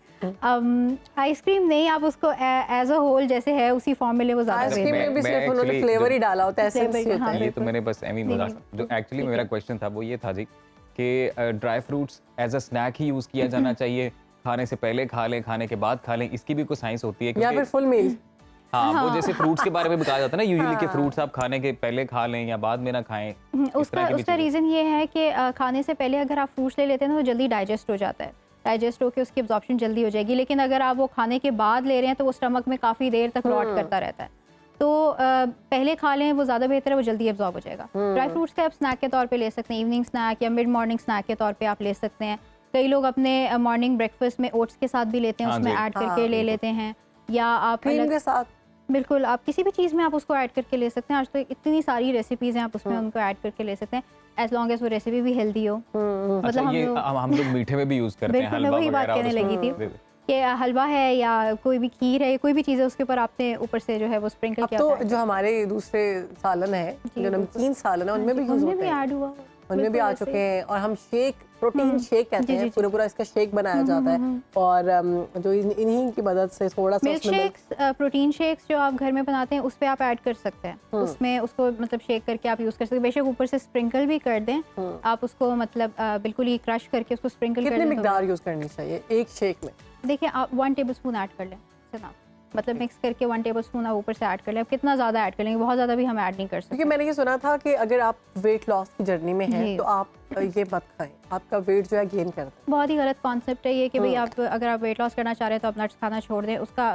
आइसक्रीम नहीं, आप उसको एज अ होल जैसे है उसी फॉर्म में ले, वो ज़्यादा आइसक्रीम में भी मैं सिर्फ उन्होंने actually फ्लेवर ही जो- डाला होता है, एसेंस ही होता हाँ, है। ये तो मैंने बस एमी मजाक, जो एक्चुअली मेरा क्वेश्चन था वो ये था जी कि dry fruits as a snack ही यूज किया जाना चाहिए, खाने से पहले खा लें, खाने के बाद खा लें, इसकी भी कोई साइंस होती है? या फिर फुल मील। हाँ, वो जैसे फ्रूट्स के बारे में भी कहा जाता है ना यूजुअली कि फ्रूट्स आप खाने के पहले खा लें या बाद में ना खाएं। इस तरह उसका की भी उसका चीजें। रीज़न ये है कि खाने से पहले अगर आप फ्रूट्स ले लेते हैं ना तो जल्दी डाइजेस्ट हो जाता है, डाइजेस्ट होकर उसकी एब्जॉर्प्शन जल्दी हो जाएगी। लेकिन अगर आप वो खाने के बाद ले रहे हैं तो वो स्टमक में काफ़ी देर तक रॉट करता रहता है, तो पहले खा लें वो ज़्यादा बेहतर है, वो जल्दी एब्जॉर्ब हो जाएगा। ड्राई फ्रूट्स का आप स्नैक के तौर पे ले सकते हैं, इवनिंग स्नैक या मिड मॉर्निंग स्नैक के तौर पे आप ले सकते हैं। कई लोग अपने मॉर्निंग ब्रेकफास्ट में ओट्स के साथ भी लेते हैं, हाँ उसमें जी। ऐड करके ले लेते हैं, या आप क्रीम के साथ बिल्कुल आप किसी भी चीज़ में आप उसको ऐड करके ले सकते हैं। आज तो इतनी सारी रेसिपीज़ हैं, आप उसमें उनको ऐड करके ले सकते हैं, एज लॉन्ग एज वो रेसिपी भी हेल्दी हो। अच्छा, मतलब ये हम लोग मीठे में भी यूज करते हैं, बिल्कुल, मैं हलवा वही बात वगैरह कहने और लगी थी उसमें- कि हलवा है या कोई भी खीर है, कोई भी चीज़ है, उसके ऊपर आपने ऊपर से जो है वो स्प्रिंकल अब किया तो होता है। जो हमारे दूसरे सालन है, जो नमकीन सालन है, उनमें भी यूज उनमें होते भी हैं, ऐड हुआ, उनमें भी बिल्कुल आ ऐसे चुके हैं। और हम शेक, प्रोटीन शेक कहते जी, हैं, जी, पूरा पूरा इसका शेक बनाया जाता है, और जो इन्हीं की मदद से थोड़ा सा मिल्क उसमें शेक्स, प्रोटीन शेक्स जो आप घर में बनाते हैं उस पे आप ऐड कर सकते हैं, उसमें उसको मतलब शेक करके आप यूज़ कर सकते हैं। बेशक ऊपर से स्प्रिंकल भी कर दें आप उसको, मतलब बिल्कुल ही क्रश करके उसको स्प्रिंकल कर कितनी दें तो मिकदार यूज करनी चाहिए एक शेक में? देखिए आप 1 टेबलस्पून ऐड कर लें, इतना मतलब मिक्स करके 1 टेबलस्पून आप ऊपर से ऐड कर लें। आप कितना ज़्यादा ऐड कर लेंगे, बहुत ज़्यादा भी हम ऐड नहीं कर सकते। क्योंकि मैंने ये सुना था कि अगर आप वेट लॉस की जर्नी में हैं जी। तो आप ये मत खाएं, आपका वेट जो है गेन करता है। बहुत ही गलत कॉन्सेप्ट है ये कि भाई आप अगर आप वेट लॉस करना चाह रहे हैं तो आप नट्स खाना छोड़ दें, उसका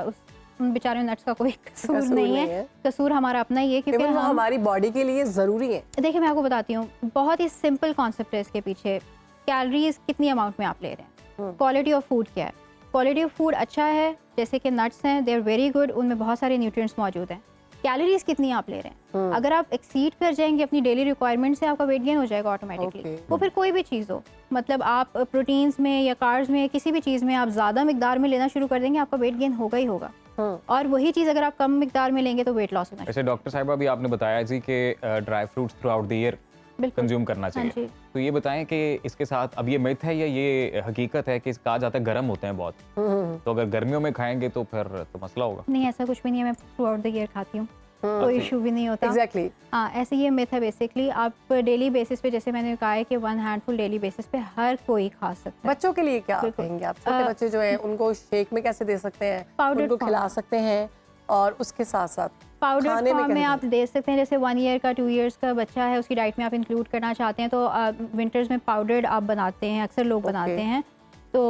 उन बेचारे नट्स का कोई कसूर नहीं है, कसूर हमारा अपना ही है, क्योंकि वो हमारी बॉडी के लिए ज़रूरी है। देखिए मैं आपको बताती हूँ, बहुत ही सिंपल कॉन्सेप्ट है इसके पीछे। कैलोरीज कितनी अमाउंट में आप ले रहे हैं, क्वालिटी ऑफ फूड क्या है। क्वालिटी ऑफ फूड अच्छा है, जैसे कि नट्स हैं, दे आर वेरी गुड, उनमें बहुत सारे न्यूट्रिएंट्स मौजूद हैं। कैलोरीज कितनी आप ले रहे हैं, अगर आप एक्सीड कर जाएंगे अपनी डेली रिक्वायरमेंट से, आपका वेट गेन हो जाएगा ऑटोमेटिकली। वो फिर कोई भी चीज़ हो, मतलब आप प्रोटीन्स में या कार्ब्स में, किसी भी चीज़ में आप ज़्यादा मिकदार में लेना शुरू कर देंगे, आपका वेट गेन होगा ही होगा। और वही चीज़ अगर आप कम मिकदार में लेंगे तो वेट लॉस होना। वैसे डॉक्टर साहिबा भी आपने बताया जी कि dry fruits through out the year consume करना चाहिए, जी। तो ये बताएं कि इसके साथ अब ये मिथ है या ये हकीकत है कि कहा जाता है गर्म होते हैं बहुत, तो अगर गर्मियों में खाएंगे तो फिर तो मसला होगा? नहीं, ऐसा कुछ भी नहीं है, मैं थ्रू आउट द ईयर खाती हूँ, कोई इशू भी नहीं होता। एग्जैक्टली हाँ, ऐसे ये मिथ है बेसिकली। आप डेली बेसिस पे, जैसे मैंने कहा है कि 1 हैंडफुल डेली बेसिस पे हर कोई खा सकता है। बच्चों के लिए क्या बिल्कुल। कहेंगे आप? छोटे बच्चे जो हैं उनको शेक में कैसे दे सकते हैं, Powdered उनको form। खिला सकते हैं, और उसके साथ साथ पाउडर खाने फॉर्म में कैसे आप दे सकते हैं। जैसे 1 ईयर का, 2 ईयर्स का बच्चा है, उसकी डाइट में आप इंक्लूड करना चाहते हैं तो विंटर्स में पाउडर्ड आप बनाते हैं, अक्सर लोग बनाते हैं, तो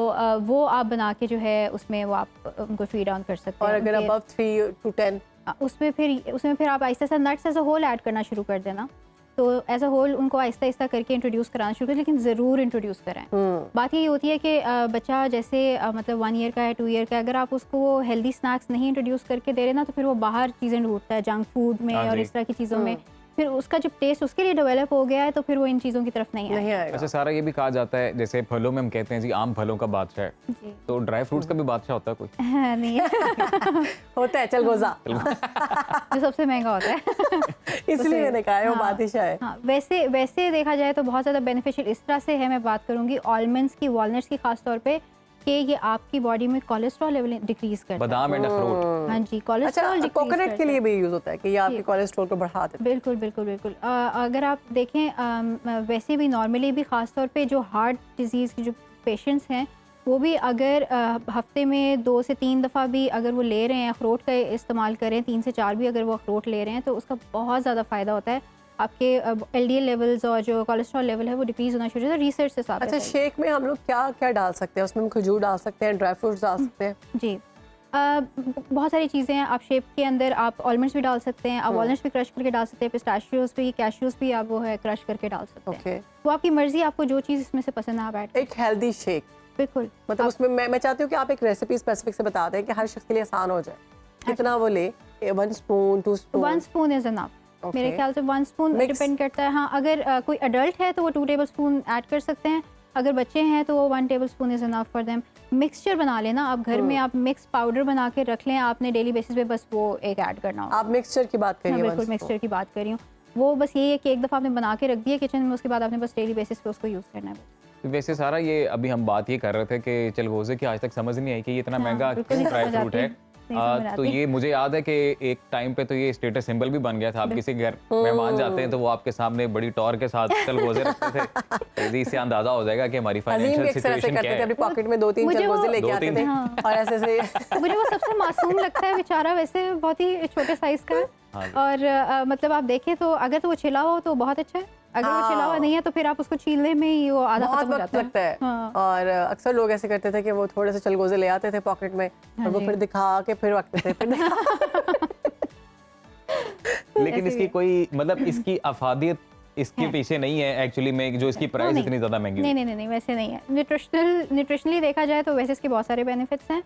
वो आप बना के जो है उसमें वो आप उनको फीड ऑन कर सकते और हैं। अगर अबव 3 to 10 उसमें फिर आप आहिस्ता आहिस्ता nuts as a whole add करना शुरू कर देना, तो एज अ होल उनको आहिस्ता आहिस्ता करके इंट्रोड्यूस कराना शुरू करें, लेकिन ज़रूर इंट्रोड्यूस कराएं। बात ये होती है कि बच्चा जैसे मतलब 1 ईयर का है, 2 ईयर का है, अगर आप उसको हेल्दी स्नैक्स नहीं इंट्रोड्यूस करके दे रहे ना, तो फिर वो बाहर चीज़ें ढूंढता है, जंक फूड में और इस तरह की चीज़ों में। फिर उसका जब टेस्ट उसके लिए डेवलप हो गया है तो फिर वो इन चीज़ों की तरफ नहीं आएगा। आएगा। अच्छा सारा, ये भी कहा जाता है जैसे फलों में हम कहते हैं जी आम फलों का बादशाह है, जी। तो ड्राई फ्रूट्स का भी बादशाह होता है कोई? नहीं होता है चलगोजा, जो सबसे महंगा होता है इसलिए मैंने कहा है वो हाँ, बादशाह है। हाँ, वैसे देखा जाए तो बहुत ज़्यादा बेनिफिशियल इस तरह से है। मैं बात करूँगी आलमंड्स की, वॉलनट्स की खास तौर पे, कि ये आपकी बॉडी में कोलेस्ट्रॉल लेवल डिक्रीज करता है। बादाम एंड अखरोट। हाँ जी, कोलेस्ट्रॉल अच्छा, कोकोनट के लिए भी यूज होता है कि ये आपके कोलेस्ट्रॉल को बढ़ा देता है? बिल्कुल बिल्कुल बिल्कुल। अगर आप देखें वैसे भी नॉर्मली भी ख़ास तौर पे जो हार्ट डिजीज़ की जो पेशेंट्स हैं, वो भी अगर हफ्ते में 2 से 3 दफ़ा भी अगर वो ले रहे हैं, अखरोट का इस्तेमाल करें, 3 से 4 भी अगर वो अखरोट ले रहे हैं, तो उसका बहुत ज़्यादा फ़ायदा होता है। आपके LDL लेवल्स और जो कोलेस्ट्रॉल लेवल है वो डिक्रीज़ होना शुरू हो जाता है, रिसर्च से साबित अच्छा, है। शेक में हम लोग क्या क्या डाल सकते हैं? उसमें हम खजूर डाल सकते हैं, ड्राई फ्रूट्स डाल सकते हैं? जी, बहुत सारी चीज़ें हैं। आप शेप के अंदर आप आलमंड्स भी डाल सकते हैं, आप वॉलनट्स भी क्रश करके डाल सकते हैं, पिस्ताशियोज भी, कैश्यूज भी आप वो है क्रश करके डाल सकते हैं। ओके, वो आपकी मर्जी, आपको जो चीज़ इसमें से पसंद है आप ऐड। एक हेल्दी शेक, बिल्कुल, मतलब उसमें मैं चाहती हूँ कि आप एक रेसिपी स्पेसिफिक से बता दें कि हर शख्स के लिए आसान हो जाए। कितना वो ले? 1 spoon, 2 spoon? 1 spoon is enough मेरे ख्याल से। 1 स्पून डिपेंड करता है। हाँ, अगर कोई अडल्ट है तो वो 2 टेबलस्पून ऐड कर सकते हैं, अगर बच्चे हैं तो वो 1 tablespoon is enough for them. Mixture बना लेना आप घर में, आप मिक्स पाउडर बना के रख लें, आपने डेली बेसिस पे बस वो एक ऐड करना होगा। आप मिक्सचर की बात हाँ, करिए। बिल्कुल मिक्सचर की बात कर रही हूँ। वो बस यही है कि एक दफ़ा आपने बना के रख दिया किचन में, उसके बाद आपने बस डेली बेसिस पे उसको यूज़ करना है। वैसे सारा ये अभी हम बात ये कर रहे थे कि चलगोजे की आज तक समझ नहीं आई कि ये इतना हाँ, महंगा बिल्कुल क्यों नहीं ड्राई समझ फ्रूट आती, है। नहीं समझ तो आती। ये मुझे याद है कि एक टाइम पे तो ये स्टेटस सिंबल भी बन गया था। आप किसी घर मेहमान जाते हैं तो वो आपके सामने बड़ी टॉर के साथ चलगोजे रखते थे। तो इससे अंदाजा हो जाएगा कि हमारी अजीम फाइनेंशियल भी अक्सर ऐसे सिचुएशन करते क्या थे, अपनी है। पॉकेट में 2-3 मुझे वो- चलगोजे लेके दो आते तीन- थे हाँ। और ऐसे से मुझे वो सबसे मासूम लगता है बेचारा, वैसे बहुत ही छोटे साइज का। हाँ जी। और मतलब आप देखें तो अगर तो वो छिला हो तो बहुत अच्छा है, अगर वो छिला हुआ नहीं है तो फिर आप उसको छीलने में ही वो आधा बहुत खत्म हो वक्त जाता है। लगता है। हाँ। और अक्सर लोग ऐसे करते थे कि वो थोड़े से चलगोजे ले आते थे पॉकेट में और वो जी। फिर दिखा के फिर रखते थे, फिर लेकिन ऐसे इसकी ही। कोई मतलब इसकी अफादियत इसके है। पीछे नहीं है एक्चुअली में, जो इसकी प्राइस नहीं। इतनी ज्यादा महंगी नहीं हुई। नहीं नहीं वैसे नहीं है। न्यूट्रिशनली देखा जाए तो वैसे इसके बहुत सारे बेनिफिट्स हैं।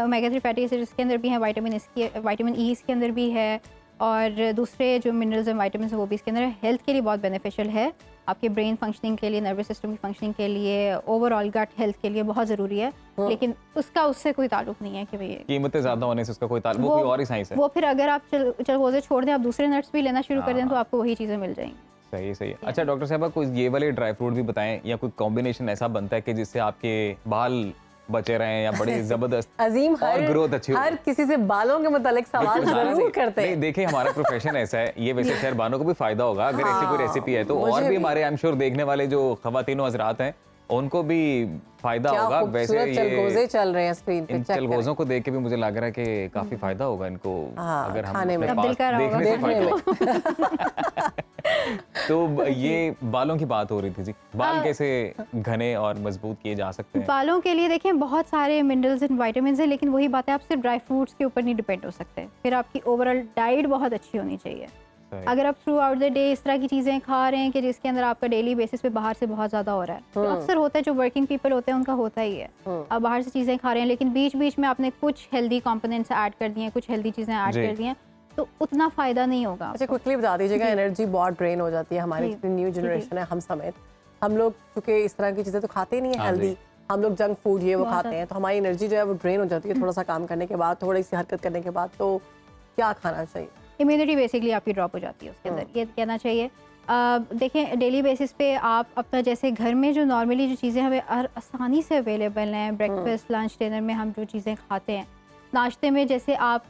ओमेगा 3 फैटी एसिड इसके अंदर भी है, विटामिन ई इसके अंदर भी है, और दूसरे जो मिनरल्स एंड विटामिन वो भी इसके अंदर है। हेल्थ के लिए बहुत बेनिफिशियल है, आपके ब्रेन फंक्शनिंग के लिए, नर्वस सिस्टम की फंक्शनिंग के लिए, ओवरऑल गट हेल्थ के लिए बहुत ज़रूरी है। लेकिन उससे कोई ताल्लुक नहीं है कि भाई कीमतें ज्यादा होने से उसका कोई ताल्लुक, वो कोई और ही साइंस है। वो फिर अगर आप चलगोजे छोड़ दें, आप दूसरे नट्स भी लेना शुरू कर दें तो आपको वही चीज़ें मिल जाएंगी। सही सही है। अच्छा डॉक्टर साहब, कोई ये वाले ड्राई फ्रूट भी बताएं या कोई कॉम्बिनेशन ऐसा बनता है कि जिससे आपके बाल बचे रहें या बड़े जबरदस्त अजीम और ग्रोथ अच्छी हो। हर किसी से बालों के मुतालिक सवाल बिल्कुल, जरूर नहीं, करते हैं। देखिए हमारा प्रोफेशन ऐसा है, ये वैसे खैर बानों को भी फायदा होगा अगर ऐसी कोई रेसिपी है तो, मुझे और भी भी। हमारे आई एम श्योर देखने वाले जो खवातीन हजरात हैं उनको भी फायदा क्या होगा। वैसे खूबसूरत चलगोजे ये चल रहे हैं स्क्रीन पे, इन चेक करें। चलगोजों को देख के भी मुझे लग रहा है कि काफी फायदा होगा इनको, हाँ, अगर हम खाने में। अपने अब दिल पास कर रहा होगा देखने से देखने फायदा में। तो ये बालों की बात हो रही थी जी, बाल कैसे घने और मजबूत किए जा सकते हैं? बालों के लिए देखें बहुत सारे मिनरल्स एंड विटामिन्स हैं, लेकिन वही बात है, आप सिर्फ ड्राई फ्रूट्स के ऊपर नहीं डिपेंड हो सकते। फिर आपकी ओवरऑल डाइट बहुत अच्छी होनी चाहिए। सही। अगर आप थ्रू आउट द डे इस तरह की चीज़ें खा रहे हैं कि जिसके अंदर आपका डेली बेसिस पे बाहर से बहुत ज़्यादा हो रहा है, तो अक्सर होता है, जो वर्किंग पीपल होते हैं उनका होता ही है, आप बाहर से चीज़ें खा रहे हैं लेकिन बीच बीच में आपने कुछ हेल्दी कंपोनेंट्स ऐड कर दिए, कुछ हेल्दी चीज़ें ऐड जी। कर दी हैं, तो उतना फ़ायदा नहीं होगा। अच्छा क्विकली बता दीजिएगा, एनर्जी बहुत ड्रेन हो जाती है हमारी जी, जितनी न्यू जी, जनरेशन है, हम समेत। हम लोग क्योंकि इस तरह की चीज़ें तो खाते ही नहीं है हाँ हेल्दी, जी। हम लोग जंक फूड ये वो बहुत खाते हैं, तो हमारी एनर्जी जो है वो ड्रेन हो जाती है थोड़ा सा काम करने के बाद, थोड़ी सी हरकत करने के बाद। तो क्या खाना चाहिए? इम्यूनिटी बेसिकली आपकी ड्रॉप हो जाती है उसके अंदर, ये कहना चाहिए। देखें डेली बेसिस पे आप अपना जैसे घर में जो नॉर्मली जो चीज़ें हमें आसानी से अवेलेबल हैं, ब्रेकफास्ट लंच डिनर में हम जो चीज़ें खाते हैं, नाश्ते में जैसे आप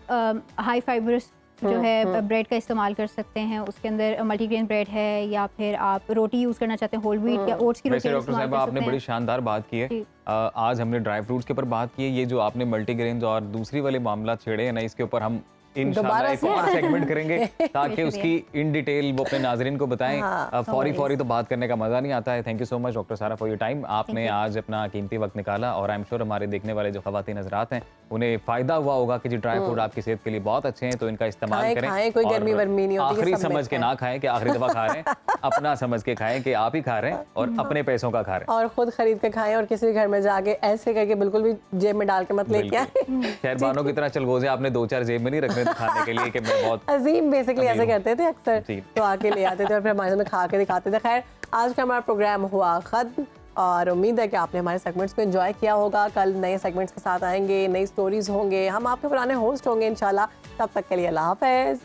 हाई फाइबरस जो है ब्रेड का इस्तेमाल कर सकते हैं, उसके अंदर मल्टीग्रेन ब्रेड है, या फिर आप रोटी यूज़ करना चाहते हैं होल व्हीट या ओट्स की वैसे रोटी डॉक्टर साहब आपने बड़ी शानदार बात की है। जी। आज हमने ड्राई फ्रूट्स के ऊपर बात की है, ये जो आपने मल्टीग्रेन्स और दूसरी वाले मामला छेड़े हैं ना, इसके ऊपर हम इंशाल्लाह दोबारा एक से। और सेगमेंट करेंगे ताकि शुक्रिया। उसकी इन डिटेल वो अपने नाजरीन को बताएं। हाँ, फौरी तो बात करने का मजा नहीं आता है। Thank you so much doctor सारा फॉर योर टाइम। आपने आज अपना कीमती वक्त निकाला और आई एम श्योर हमारे देखने वाले जो खवातीन हजरात हैं उन्हें फायदा हुआ होगा कि जी ड्राई फ्रूट आपकी सेहत के लिए बहुत अच्छे हैं, तो इनका इस्तेमाल खाएं, करें। खाएं, कोई और गर्मी वर्मी नहीं होती, ये आखिरी सब समझ मिलता के है। ना खाएं कि आखिरी दफा खा रहे हैं, अपना समझ के खाएं कि आप ही खा रहे हैं और अपने पैसों का खा रहे हैं। और खुद खरीद के खाएं और किसी घर में जाके ऐसे करके बिल्कुल भी जेब में डाल के मत लेके आए। शहरबानों की तरह चलगोजे आपने 2-4 जेब में नहीं रखने थे खाने के लिए कि मैं बहुत अजीम बेसिकली ऐसे अमीर हूँ। करते थे अक्सर, जी। तो आके ले आते थे और फिर हमारे सामने खा के दिखाते थे। खैर आज का हमारा प्रोग्राम हुआ खत्म और उम्मीद है कि आपने हमारे सेगमेंट्स को एंजॉय किया होगा। कल नए सेगमेंट्स के साथ आएंगे, नई स्टोरीज होंगे, हम आपके पुराने होस्ट होंगे इंशाल्लाह। तब तक के लिए अल्लाह हाफिज़।